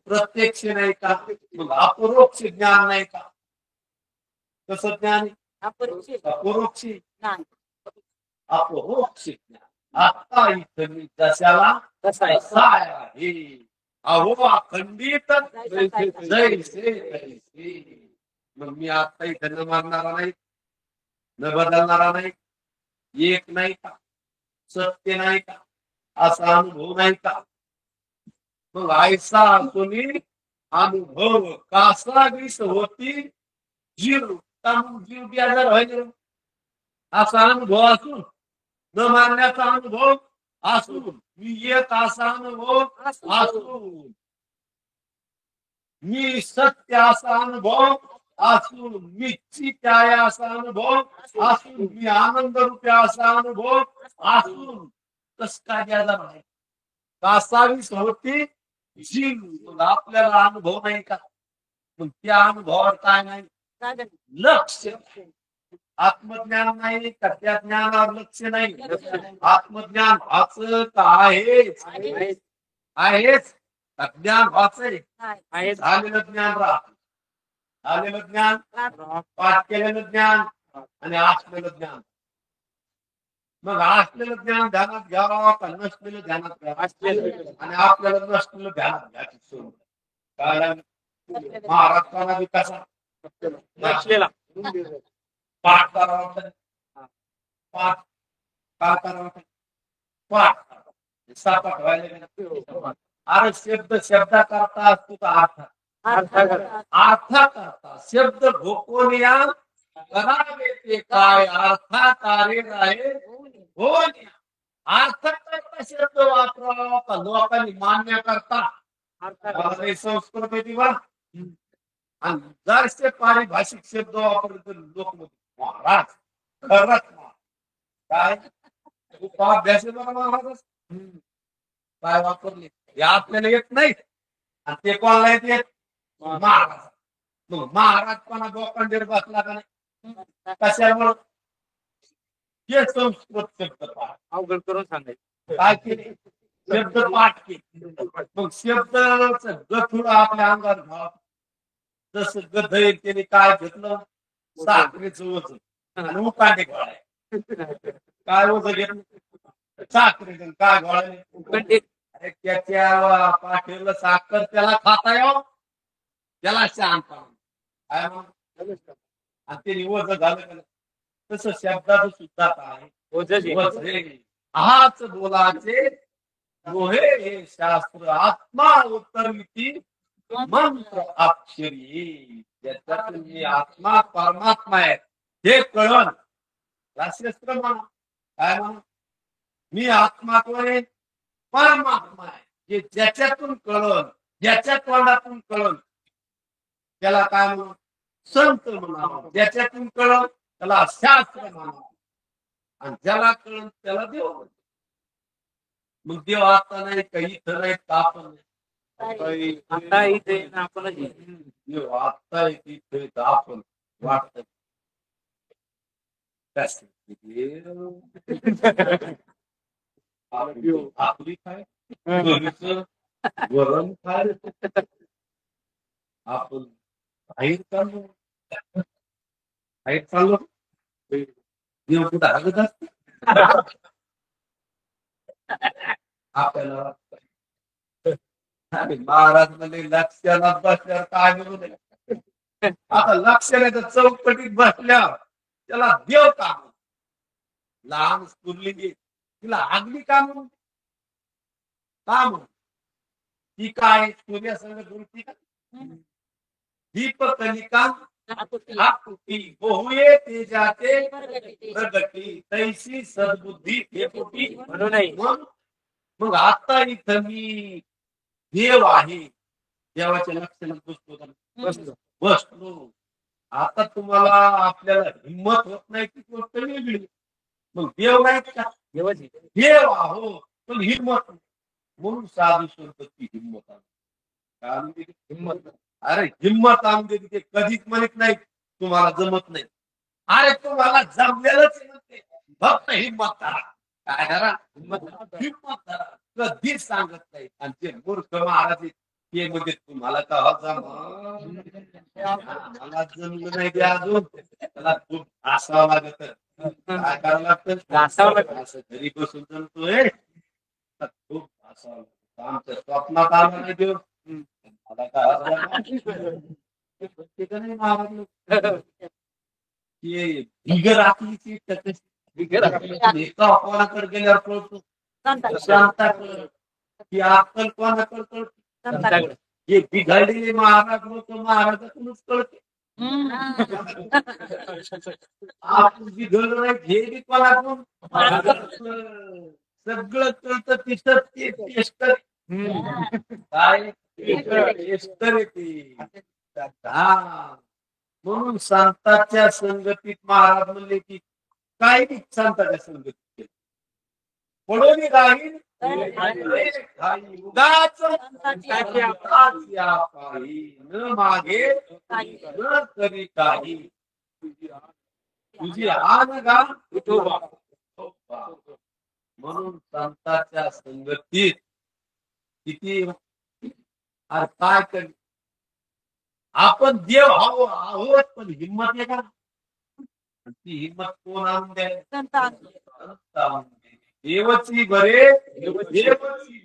[SPEAKER 1] प्रत्यक्ष नाही का, मग अपरोक्ष ज्ञान नाही का. कसं ज्ञान, अपरोक्ष अपरोक्ष ज्ञान. आता इथं मी जशाला तसा आहे, अहो अखंडित जैसे तैसे. मग मी आता इथं न मारणारा नाही, न बदलणारा नाही, एक नाही का, सत्य नाही का, असा अनुभव नाही का. मग ऐसा तुम्ही अनुभव कासा विष होती जीव, जीव बेजार व्हायला. असा अनुभव असून न मानण्याचा अनुभव असून, मी एक असा अनुभव असून, मी सत्य असा अनुभव असून, मी चित्त आहे असा अनुभव असून, मी आनंद रूपी असा अनुभव असून, कस काय बेजार आहे. कासावीस होती जीव, आपल्याला अनुभव नाही का, मग त्या अनुभवावर काय नाही लक्ष. आत्मज्ञान नाही का, त्या ज्ञानावर लक्ष नाही. आत्मज्ञान वाचत आहेच, ज्ञान वाचय झालेलं ज्ञान राहत, झालेलं ज्ञान, पाठ केलेलं ज्ञान आणि असलेलं ज्ञान. मग असलेलं ज्ञान ध्यानात घ्यावं का नसलेलं ध्यानात घ्यावं, आणि आपल्याला नसलेलं ध्यानात घ्यायचं. कारण महाराष्ट्राला बी कसा नसलेला पाठ करावा, पाठ काय करावं, पाठ सापाट व्हायला. अरे शब्द शब्दा करता असतो का अर्थ करता, शब्द भोकून या करावे ते काय, अर्थाकारे आहे हो. अर्थ करता शब्द वापरावा का लोकांनी मान्य करता, संस्कृत दिवा. आणि जरसे पारिभाषिक शब्द वापरले तर लोक महाराज खरंच काय अभ्यास महाराज काय वापरले, हे आपल्याला येत नाही आणि ते कोणाला येत महाराज. मग महाराज कोणा बोकांडीर बसला का नाही, कशामुळे हे संस्कृत शब्द पाठ
[SPEAKER 2] अवघड करून सांगायचं
[SPEAKER 1] काय केले, शब्द पाठ केले. मग शब्द गथुड आपल्या अंगात घाव, जसं गधय त्याने काय घेतलं, साखरेचं वजन आणि उकांडे घोळाय. काय वजन घेतलं, साखरेचं काय घोळाय. अरे त्याच्या पाठीला साखर त्याला खाता यावं, त्याला शांत काय मग, आणि ते निवड झालं का. तसं शब्दाचं सुद्धा काय हाच बोलाचे दोहे हे शास्त्र. आत्मा उत्तरमिती मंत्र अक्षरी, ज्याच्यातून मी आत्मा परमात्मा आहे हे कळण शास्त्र म्हणा. काय म्हणा, मी आत्मा कोण आहे, परमात्मा आहे. जे ज्याच्यातून कळण, ज्याच्या तोंडातून कळण त्याला काय म्हणून संत म्हणावं, ज्याच्यातून कळण त्याला शास्त्र म्हणावं, आणि ज्याला कळण त्याला देव म्हणतो. मग देव आता नाही काही इथं नाही का, आपण
[SPEAKER 2] आता इथे आपण
[SPEAKER 1] देव आता इथे आपण वाटत आपली काय वरण काय आपण बाहेर काढू. हाईट चाललो देव कुठं हगत असत आपल्याला वाटतं. आणि महाराज म्हणजे लक्षात बसल्यावर काय म्हणू नये. आता लक्ष नाही तर चौकटीत बसल्या त्याला देव का म्हणू? लहान स्फुरली तिला आगली का म्हणून का म्हणून ती काय सूर्यासंग जुळती का दीपकलिका आकृती बहुये तेजाते प्रगती तैसी सद्बुद्धी ठेपुटी
[SPEAKER 2] म्हणून नाही.
[SPEAKER 1] मग आता इथं मी देव आहे देवाच्या लक्षणात बसलो आता तुम्हाला आपल्याला हिंमत होत नाही ती गोष्ट वेगळी मग देव नाही का
[SPEAKER 2] देवाची
[SPEAKER 1] देव आहो पण हिंमत नाही. म्हणून साधू संतची हिंमत आहे हिंमत अरे हिंमत आमचे तिथे कधीच म्हणत नाही तुम्हाला जमत नाही अरे तुम्हाला जमलेलंच म्हणते फक्त हिंमत करा काय करा हिंमत करा कधीच सांगत नाही आणि ते मूर्ख महाराज ते म्हणजे तुम्हाला का मला जमलं नाही ते अजून त्याला खूप असावं लागत काय करावं लागतं असं घरी बसून जमतोय खूप असावं लागतं आमच्या स्वप्नात आलं नाही देव मला काय बिगर आखलीची एका कोणाकडे गेल्यावर कळतो शांताकडे ती अक्कल कोणाकडे कळतो हे बिघडलेले महाराज लोक महाराजाकडूनच कळते आपण बिघडलं नाही हे बी कोणाकडून सगळं कळतं तिथं ते टेस्ट काय म्हणून संतांच्या संगतीत महाराज म्हणले की काय बी संतांच्या संगतीत पडून राहील उगाच न मागे न करी काही तुझी आन गा म्हणून संतांच्या संगतीत किती काय कर आपण देव आहोत पण हिंमत आहे का ती हिंमत कोण आणून द्याय देवची बरे देवची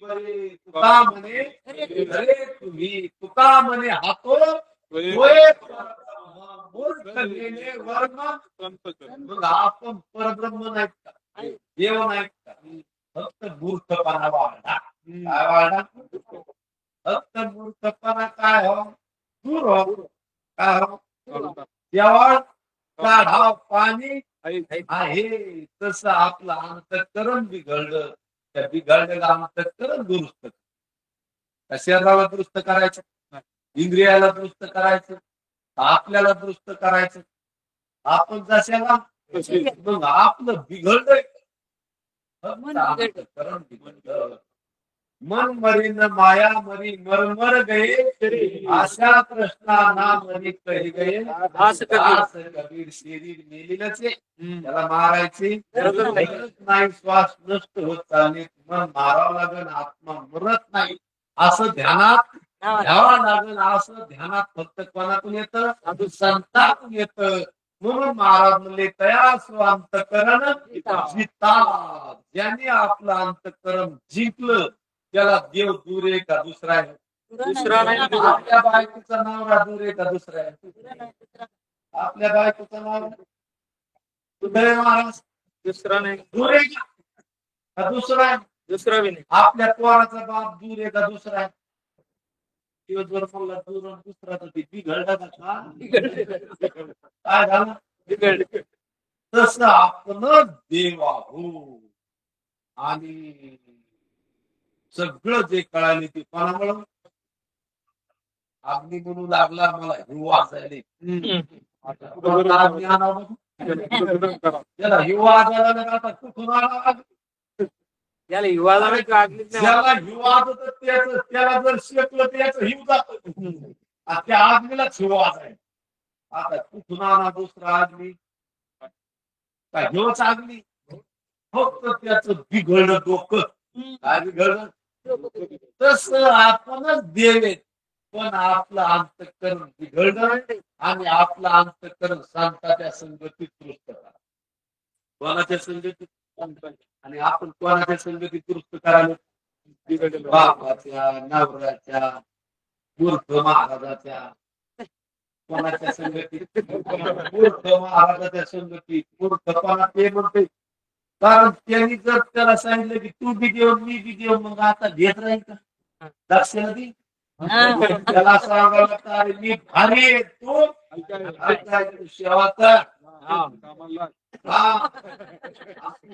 [SPEAKER 1] बरे तुका म्हणे घरे तुम्ही तुका म्हणे हातो मग आपण परब्रह्म नाहीत का देव नाहीत का फक्त मूर्खपणा वाढला काय वाढला फक्त मूर्खपणा काय हो दूर हो काय हो देवाळ काढा पाणी आहे तसं आपलं अंतःकरण बिघडलं त्या बिघडलेलं अंतःकरण दुरुस्त शरीराला दुरुस्त करायचं इंद्रियाला दुरुस्त करायचं आपल्याला दुरुस्त करायचं आपण जशाला मग आपलं बिघडलंय अंतःकरण बिघडलं मन मरी न माया मरी मरमर गए आशा कृष्णा ना मरी कही गए कबीर शरीर मेलेलंच त्याला मारायची नाही श्वास नष्ट होत चालले मन मारावं लागेल आत्मा मरत नाही असं ध्यानात घ्यावं लागेल असं ध्यानात फक्त कोणातून येतं संतातून येतं म्हणून महाराज म्हणले तया अंतकरण जिता ज्याने आपलं अंतकरण जिंकलं त्याला देव दूर आहे का दुसरा आहे
[SPEAKER 2] दुसरा नाही
[SPEAKER 1] आपल्या बायकोचं नाव दूर आहे का दुसरा आहे आपल्या बायकोचं नाव सुधरे महाराज
[SPEAKER 2] दुसरा नाही
[SPEAKER 1] दूर आहे का दुसरा आहे
[SPEAKER 2] दुसरा बी नाही
[SPEAKER 1] आपल्या पोराचा बाप दूर आहे का दुसरा आहे दिवसभर बोलला दूर दुसरा तर ते बिघडला का काय झालं तसं आपण देव आहो आणि सगळं जे कळाले ते कोणामुळे अग्नी म्हणू लागला मला हिवा असायले त्याला हिवा आजाराला आता कुठून आला
[SPEAKER 2] त्याला युवाला
[SPEAKER 1] ज्याला हिवा त्याला जर शेकलं त्याचं हिव जात त्या आग्नीलाच हिवा आहे आता कुठून आला दुसरा आग्नी का हिवच आग्नी फक्त त्याचं बिघडलं डोकं काय बिघडलं तस आपणच देव पण आपलं अंतःकरण बिघडलं आणि आपलं अंतःकरण संताच्या संगतीत दुरुस्त करा. कोणाच्या संगतीत? आणि आपण कोणाच्या संगतीत दुरुस्त करायला? बापाच्या, नवऱ्याच्या, मूर्ख महाराजाच्या. कोणाच्या संगतीत? मूर्ख महाराजाच्या संगतीत. मूर्खपणा ते म्हणते, कारण त्यांनी जर त्याला सांगितलं की तू बी देव मी बी देव, मग आता घेत राहील का? लक्षात दे. त्याला सांगावं लागतं, अरे मी भारी आहे, तू सेवा कर. हा,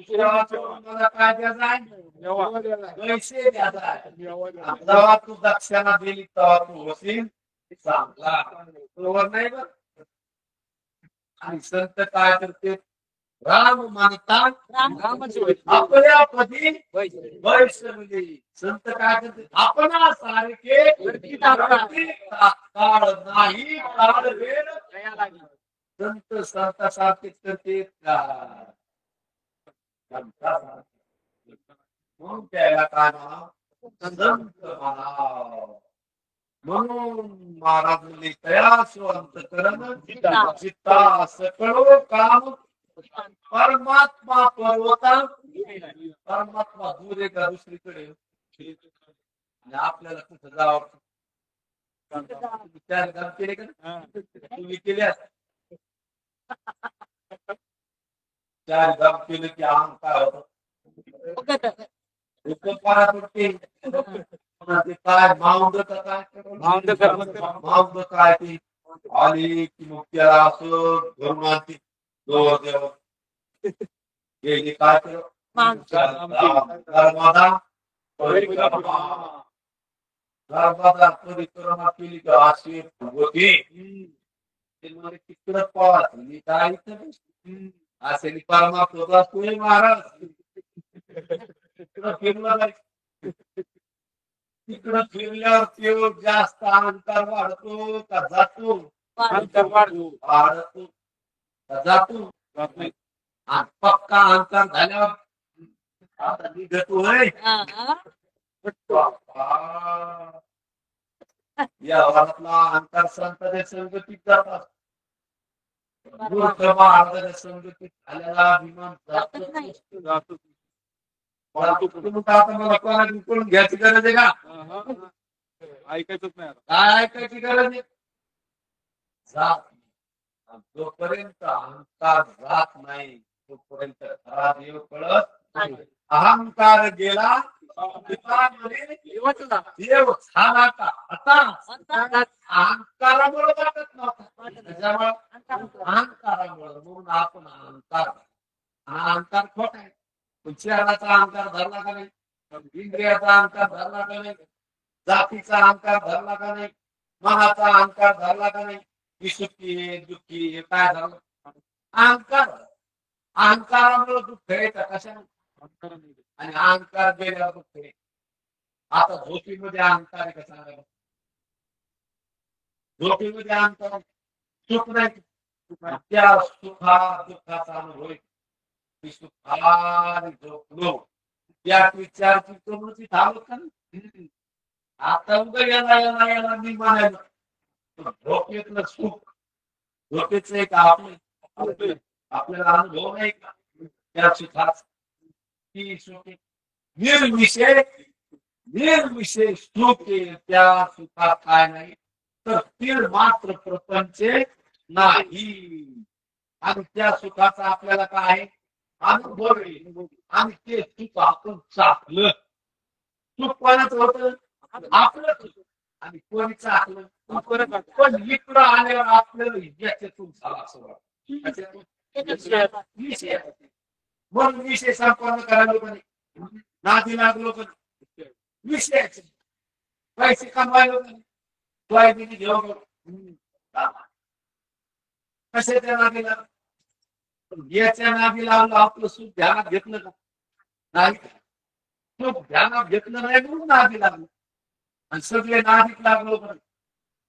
[SPEAKER 1] सेवा करून मला काय द्यायचं आहे? पैसे द्यायचा आहे. जेव्हा तू दक्षिणा दिली तेव्हा तू होशील चांगला. बरोबर नाही बरं? आणि संत काय करते? राम मानतात आपल्या पदी वैष्णवी. संत काय करते? आपण सारखे काळ नाही काळ वेळ. संत संतासारखे करते का? म्हणून त्याला काय म्हणा? संत म्हणा. म्हणून महाराज म्हणजे तयासवंत करण चित्ता सकळो काम परमात्मा पर्वता. परमात्मा दूर आहे का दुसरीकडे? आणि आपल्याला कुठं जावं? चार काम केले का? तुम्ही केले? चार काम केले की अंग काय होतं? काय माऊंद काय माऊंद काय ते आली की मग त्याला असं धरून आणते. देव गेली काय नर्मदा परिक्रमा. नर्मदा परिक्रमा केली का अशी होती. तिकडं पाहत मी काय असे परमात्मा तुझे महाराज तिकडं फिरला. तिकडं फिरल्यावर ते जास्त अंतर वाढतो का जातो? वाढतो का जातो? पक्का अंतर झाल्यावर आता निघतोय. या वारातला अंतर संतांच्या संगतीत जातात. मूर्ख महाराजांच्या संगतीत झालेला अभिमान जातो. आता मला कोणाकडून घ्यायची गरज आहे का? ऐकायचंच नाही. काय ऐकायची गरज आहे? जात जोपर्यंत अहंकार जात नाही तोपर्यंत खरा देव कळत नाही. अहंकार गेला देव झाला का? आता अहंकारामुळे वाटत नव्हता. त्याच्यामुळे अहंकारामुळे म्हणून आपण अहंकार अहंकार खोट आहे. शहराचा अहंकार धरला का नाही? इंद्रियाचा अहंकार धरला का नाही? जातीचा अहंकार धरला का नाही? मनाचा अहंकार धरला का नाही? ही सुखी आहे दुःखी हे काय झालं? अहंकार. अहंकारामुळे दुःख आहे का? कशाने? आणि अहंकार गेल्यावर दुःख आहे. आता झोपीमध्ये अहंकार आहे का सांगा? झोपीमध्ये अहंकार सुख नाही. त्या सुखा दुःखाचा अनुभव सुखाने झोपलो त्या विचारची प्रवृत्ती थांबत का? आता उद्या याला मी म्हणायला झोपेतलं सुख झोपेच एक आपल्याला अनुभव नाही का त्या सुखाचा? ती सुख निर्विशेष निर्विशेष सुख त्या सुखात काय नाही तर तीळ मात्र प्रपंच नाही. आणि त्या सुखाचा आपल्याला काय आहे? अनुभव आहे. आणि ते सुख आपण चाकलं. सुख कोणाचं होतं? आपलं. आणि कोणी चाकलं? पण इकडं आल्यावर आपल्याला याच्यातून झाला असं वाटतं. म्हणून विषय संपन्न करायला लोकांनी नादी लागलो पण विषयाचे पैसे कमवायला सोयाबीन घेऊन कशाच्या नादी लागलो? याच्या नादी लागलो आपलं सुख ध्यानात घेतलं का? नाही. सुख ध्यानात घेतलं नाही म्हणून नादी लागलो. आणि सगळे नादीत लागलो पण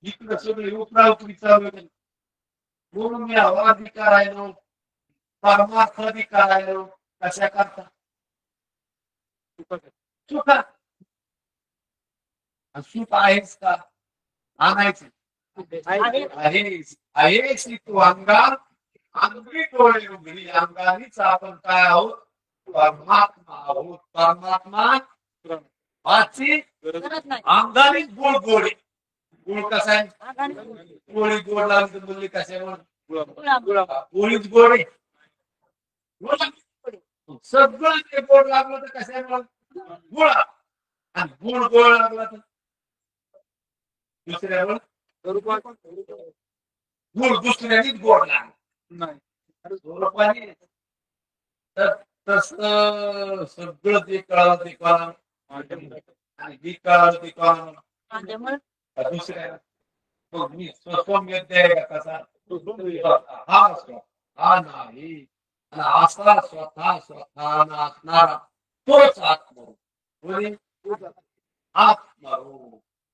[SPEAKER 1] इकडं सगळे उपराउपरी चालू म्हणून मी हवादी करायलो परमार्थादी करायलो. कशा करता? सुख. सुख आहेच का? आणायचं
[SPEAKER 2] आहे.
[SPEAKER 1] आहेस तू अंगात अंगी डोळे उघडी अंगानीच आपण काय आहोत परमात्मा आहोत परमात्मा वाची अंगानीच गोड गोड गोड कसा आहे गोळी गोड लागली बोलली कशावर गोळीच गोड आहे सगळं ते गोड लागलं तर कशावर गोळा आणि गोड गोड लागला तर दुसऱ्यावर गोड दुसऱ्याने गोड लागला रूपाने तर तस सगळं ते कळालं ते कळालं आणि जी कळालं ते कळालं दुसऱ्या मग मी स्वसौम्य आहे का कसा हा हा नाही आणि असा स्वतः स्वतः असणारा तोच आत्मा कोणी आत्मा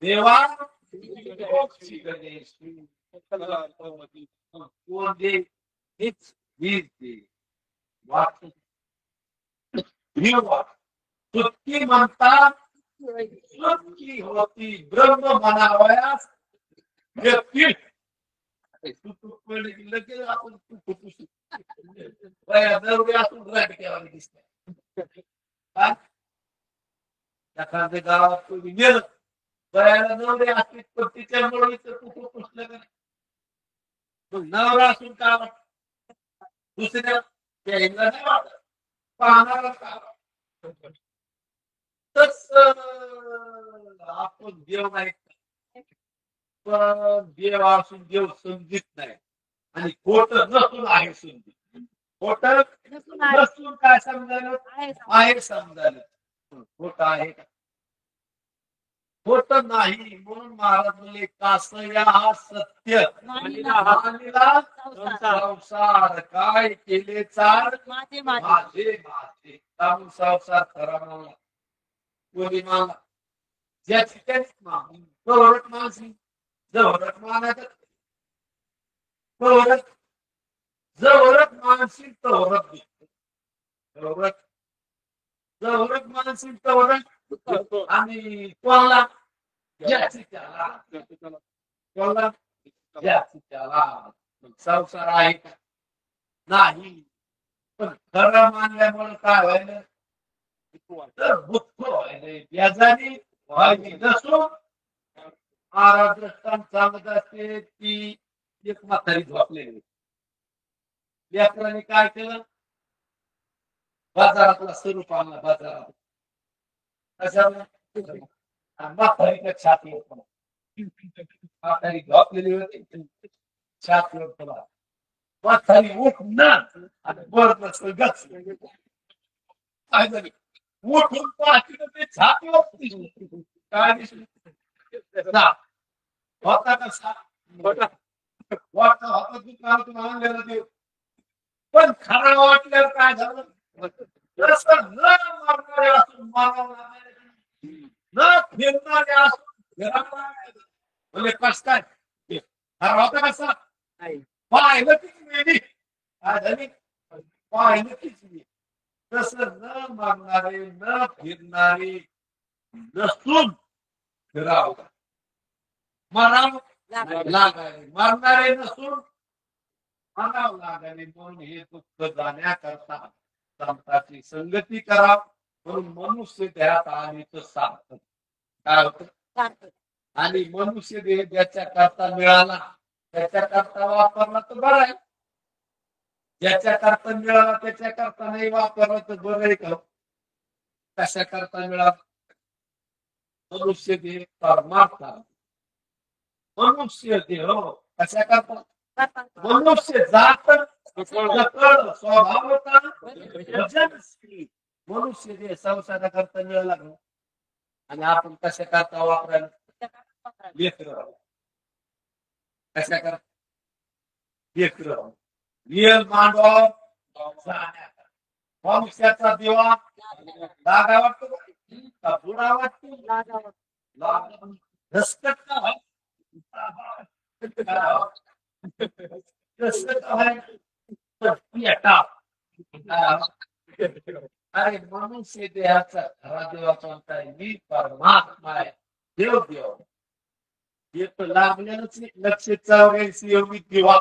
[SPEAKER 1] देवा कोण दे हीच वीज दे वाट सुटकी म्हणतात सुटकी होती ब्रह्म म्हणावयास व्यक्ती लगेच आपण एखाद्या गावात कोणी गेलं बयाला नवरे असतील पण तिच्यामुळे पुसलं का नवरा असून का वाटत दुसऱ्या त्याला नाही वाटत पाहणारा का तस आपण देव नाही पण देव असून देव समजित नाही आणि खोट नसून आहे समजित खोट नसून काय समजायला आहे समजायला खोट आहे का होत नाही म्हणून महाराज म्हणले कासया हा सत्य मानिला संसार काय केले चार माझे माझे संसार खरा मानला कोणी मानला ज्याची त्याच गौरव मानसी जवळच मानायचं जवळच मानसी तवरत दिसत जवळच मानसी तवरत आणि कोणाला ज्याची त्याला कोणाला ज्याची त्याला संसार आहे का नाही पण खरं मानल्यामुळे काय व्हायला दुःख व्हायला व्याजाने व्हायची नसून महाराज दृष्टांत सांगत असते की एक म्हातारी झोपलेली लेकरांनी काय केलं बाजारातला स्वरूप आणला बाजारात कशा म्हातारीच्या छाती म्हातारी झोपलेली होती छाती म्हातारी उठणं आणि बरं नसतं गच काय झाली उठून पाहती ते छाती होती काय दिसलं होता कसा होता होता तुम्हाला गेला ते पण खरा वाटल्यावर काय झालं न मारणारे असून मारावं न फिरणारे असून म्हणजे कस काय खरा होता कसा पाहिलं तीच वेळी काय झाली पाहिलं तीच वेळी तसं न मारणारे न फिरणारे नसून फिरावं मारावं लागायला मारणारे नसून मारावं लागायला म्हणून हे दुःख जाण्याकरता संताची संगती करा म्हणून मनुष्य देहात आली तर सार्थक काय होत आणि मनुष्य देह ज्याच्या करता मिळाला त्याच्या करता वापरला तर बरं आहे ज्याच्या करता मिळाला त्याच्या करता नाही वापरला तर बरं आहे का कशा करता मिळाला मनुष्य देह परमार्थ मनुष्य देह कशा करता मनुष्य जात स्वभावता मनुष्य देह संसारा करता मिळाला आणि आपण कशा करता वापरायला लेकर कशा करता लेकर रिअल मांडव मनुष्याचा दिवा लागा वाटतो का बुडा वाटतो धसकट का अरे मनुष्य देहाचा खरा देवाचा म्हणताय मी परमात्मा आहे देव देव हे तर लागलेलंच नाही. लक्षचा वगैरे योगी दिवा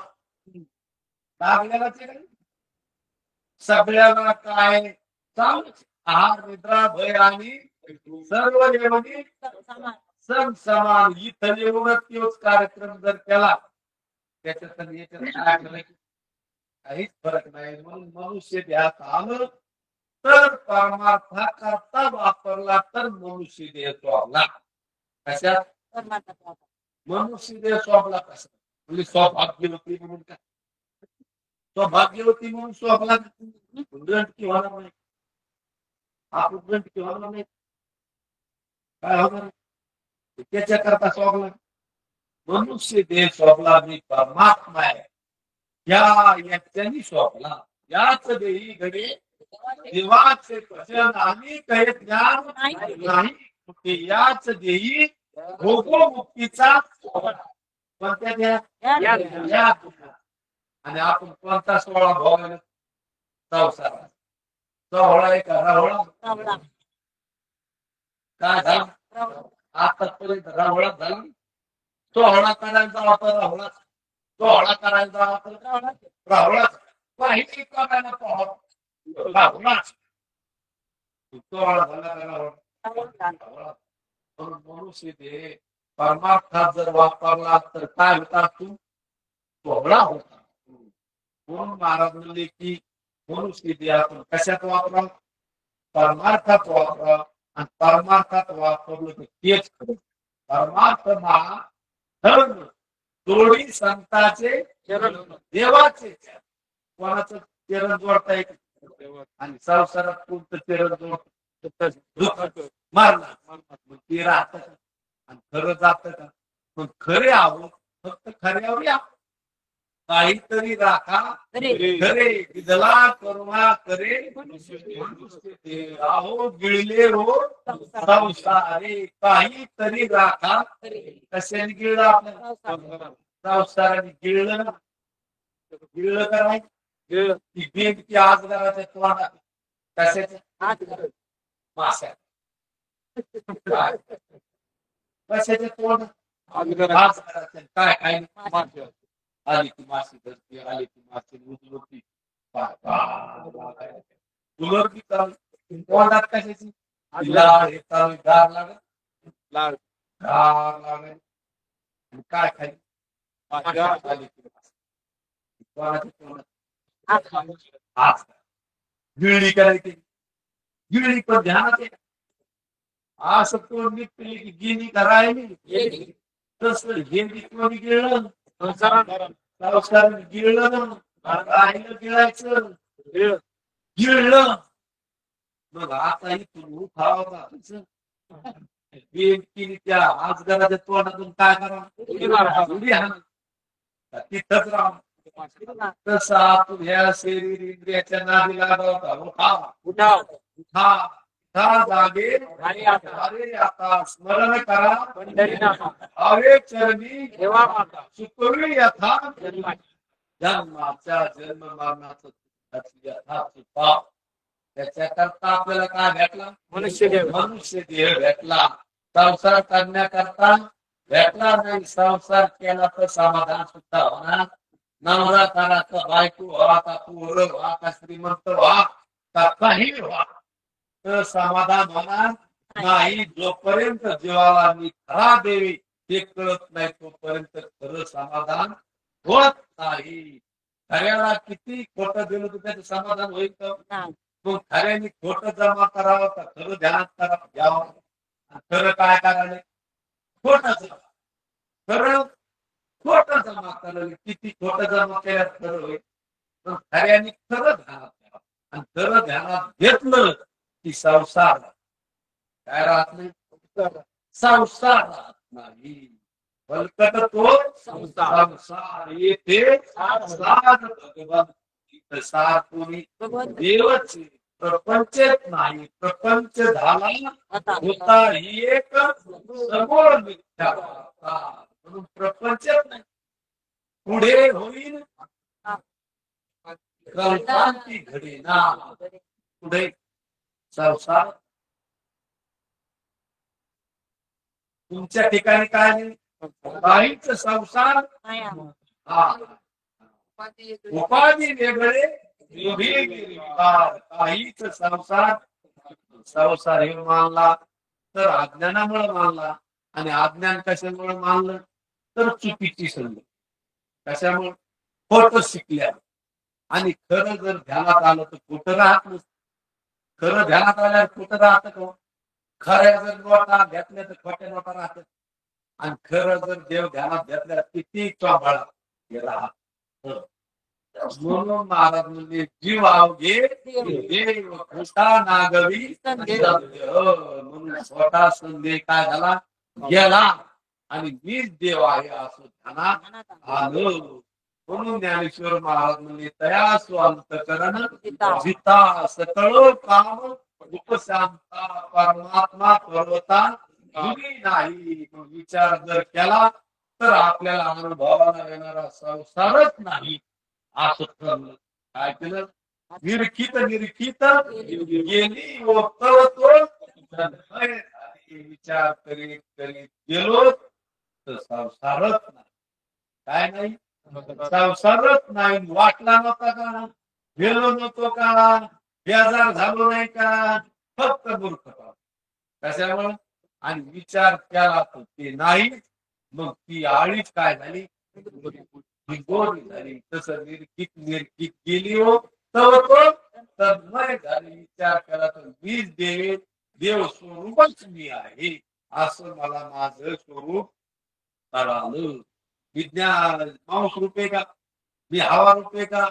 [SPEAKER 1] लागलेलाच आहे का? सगळ्यांना काय चालूच आहार निद्रा भय आणि सर्व जेवणी सण समान इथं येऊनच तोच कार्यक्रम जर केला त्याच्यात याच्यात काय केलं की काहीच फरक नाही. म्हणून मनुष्य ध्यास आलं तर परमार्थाकरता वापरला तर मनुष्य देह स्वाबला. कशात मनुष्य देह स्वाबला कसा म्हणजे सौभाग्यवती म्हणून काय सौभाग्यवती म्हणून स्वाबला उद्दंड किंवा नाही हा उद्दंड किंवा नाही काय होणार त्याच्याकरता स्वाबला मनुष्य देह स्वाबला मी परमात्मा आहे या याच्यानी स्वाबला याच देही घडे देवाचे भजन आणि काही ज्ञान नाही ते याच देही भोगो मुक्तीचा कोणत्या द्या आणि आपण कोणता सोहळा भोगायला संसारात सोहळा आहे का राहुळा काय झाला आतापर्यंत राहुळा झाला सोहळा करायचा वापर राहुळा सोहळा करायचा वापर राहुळा माहिती करायला राहुळा सोहळा झाला राहुळा मनुष्य ते परमार्थात जर वापरला तर काय होता तू सोहळा होता. म्हणून महाराज म्हणले की मनुष्य ते आपण कशात वापरा परमार्थात वापरा आणि परमार्थात वापरलं तर तेच खरं. परमार्थ हा धर्म जोडी संताचे देवाचे कोणाचं चरण जोडता येत आणि संसारात कोणतं चरण जोडत मारणार ते राहत आणि खरं जात का पण खरे आहोत फक्त खऱ्यावर या काहीतरी राखा खरे विदला करुणा करे आहो गिळले हो संसारे काहीतरी राखा कशाने गिळलं आपल्याला संसाराने गिळलं ना गिळलं का नाही गिळलं ती बेग ती आजगाराच्या तोंडात कशाच्या माश्या कशाच्या तोंडात आजगाराच्या काय काय आली ती माशी धरती आली ती माशी उजलती उलरती तोंडात कशाची लाळ हे चालू गार लागत लाळ गार लागत काय खाली आली ती गिळली करायची गिळली पण ध्यानात आहे असं तोंड निघते की गिनी करायली तसं हे कोणी गिळलं संस्कार गिळलं राहिलं गिळायचं गिळलं मग आता इथून उठावा त्या आजगराच्या तोंडातून काय करा तिथंच राहा तसं आपण ह्या शरीर इंद्रियाच्या नादी लागला होता उठा उठा उठा जागे अरे आता स्मरण करा हवे चरणी सुकवी यथा जन्माच्या जन्म मरणाचं त्याच्याकरता आपल्याला काय भेटला मनुष्य देह भेटला संसार करण्याकरता भेटला नाही संसार केला तर समाधान सुद्धा होणार नवरा करा का बायको व्हा का पोर व्हा का श्रीमंत व्हा का काही व्हा तर समाधान होणार नाही जोपर्यंत जीवाला मी खरा देवी ते कळत नाही तोपर्यंत खरं समाधान होत नाही. खऱ्याला किती खोटं दिलं तर त्याचं समाधान होईल का मग खऱ्याने खोटं जमा करावं का खरं ध्यानात करावं घ्यावं खरं काय करायला खोटं खरं खोटं जमा करायला किती खोटं जमा केल्यात खरं होईल पण खऱ्याने खरं ध्यानात घ्यावं आणि खरं ध्यानात घेतलं की संसार काय राहत नाही संसार राहत नाही बलकट तो संसार येथे भगवान सार कोणी देवच प्रपंचच नाही प्रपंच झाला होता ही एक समोर मिथ्या म्हणून प्रपंचच नाही पुढे होईल कल्पांती घडी ना पुढे संसार तुमच्या ठिकाणी काय नाही काहीच संसार हा उपाधी वेगळे विवेक निर्विकार. काहीच संसार संसार हे मानला तर अज्ञानामुळे मानला आणि अज्ञान कशामुळे मानलं तर चुकीची संगत कशामुळे खोट शिकल्या आणि खरं जर ध्यानात आलं तर कुठं राहत नसतं. खरं ध्यानात आल्यावर कुठं राहतं का खऱ्या जर नोटा घेतल्या तर खोट्या नोटा राहतात आणि खरं जर देव ध्यानात घेतल्या किती चोबाळा हे राहत. म्हणून महाराज म्हणजे जीव अवघे देव खोटा नागवी संदेह. म्हणून स्वतः संदेह काय झाला गेला आणि मीच देव आहे असं ध्यानात आलं. म्हणून ज्ञानेश्वर महाराज म्हणजे तया स्वांतकरण जिता सकळ काम उपशांता परमात्मा पर्वता जुनी नाही. विचार जर केला तर आपल्याला अनुभवाला येणारा संसारच नाही असं ठरलं. काय केलं निरखित निरखित गेली विचार करीत करीत गेलो तर संसारच नाही. काय नाही संसारच नाही. वाटला नव्हता का गेलो नव्हतो का बेजार झालो नाही का फक्त मूर्खता कशामुळे आणि विचार केला तर ते नाही. मग ती आळीच काय झाली गोडी झाली. तसं निर्कित निर्कित गेली हो तर नाही झाली. विचार केला तर मीच देव स्वरूपच मी आहे असं मला माझं स्वरूप कळालं. विज्ञान मांस रूपे का मी हवा रूपे का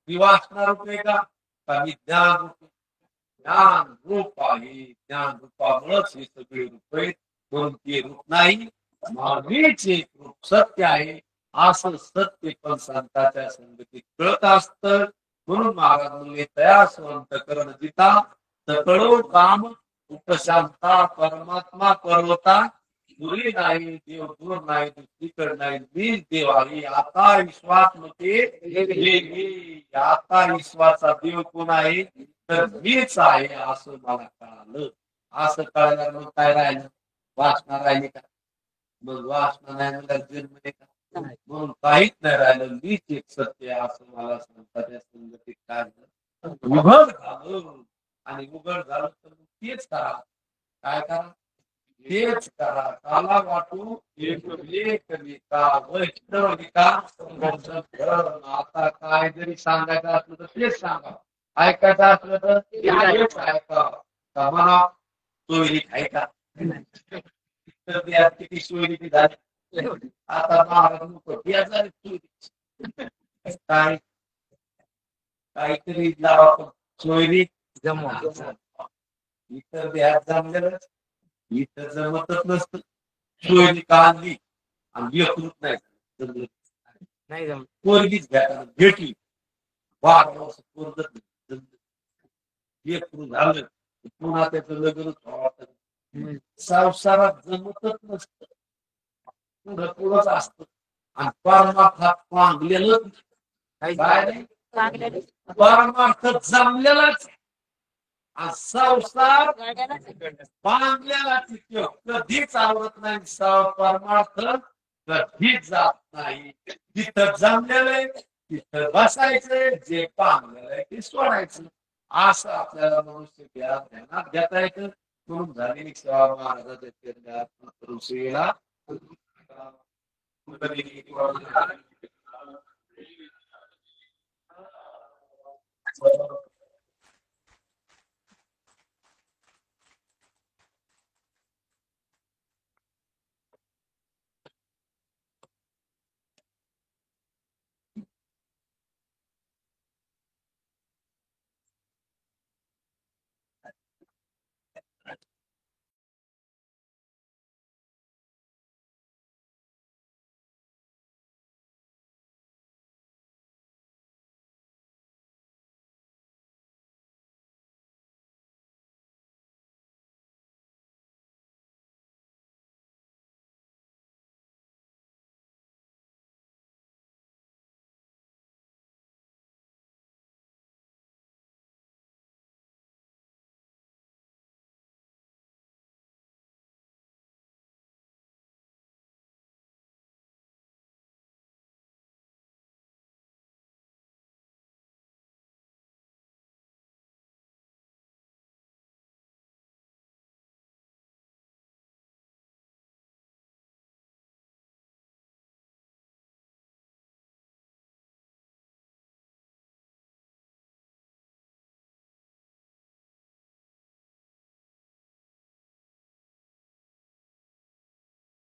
[SPEAKER 1] मी वासना रूपे का मी ज्ञान रूपे ज्ञान रूप आहे. ज्ञान रूपामुळेच हे सगळे रूप आहेत. म्हणून ते रूप नाही मीच एक रूप सत्य आहे असं सत्य पण संतांच्या संगतीत कळत असत. म्हणून महाराज म्हणले तया स्वंतकरण जिता सकळो काम उपशांता परमात्मा पर्वता दुरी नाही देव दूर नाही दुसरीकडे नाही मीच देव आहे. आता विश्वास मध्ये आता विश्वासा देव कोण आहे तर मीच आहे असं मला कळालं. असं कळायला मग काय राहिलं वासना राहिली का मग वासना नाही म्हणजे जन्म का म्हणून काहीच नाही राहिलं. मीच एक सत्य असं मला सांगतात. त्या संगतीत काय उघड झालं आणि उघड झालं तर तेच करा. काय करा तेच करा. काला वाटू कविता वैष्णविका. आता काय जरी सांगायचं असलं तर तेच सांगा. ऐकायचं असलं तर तेच ऐका. म्हणा सोयरी ऐका तर किती सोयरी झाली. आता महाराज काय काहीतरी सोयरी जमवा इतर देहात जमलेलंच इथं जमतच नसतं. सोयरी काढली आणि व्यकृत नाही
[SPEAKER 2] नाही जमत
[SPEAKER 1] पोरगीच भेटली 12 वर्ष पोरग व्यकृत झालं पुन्हा त्याचं लग्न संसारात जमतच नसतं. पुढं पुढंच असत आणि परमार्थात पांगलेलं काय नाही परमार्थ जमलेलाच संसार पांगलेला कधीच आवडत नाही. परमार्थ कधीच जात नाही. जिथं जमलेलं तिथं बसायचं जे पांगलेलं आहे ते सोडायचं. असं आपल्याला मनुष्य ध्यानात घेता येतं. म्हणून झालेली सेवा महाराजांच्या ऋषीला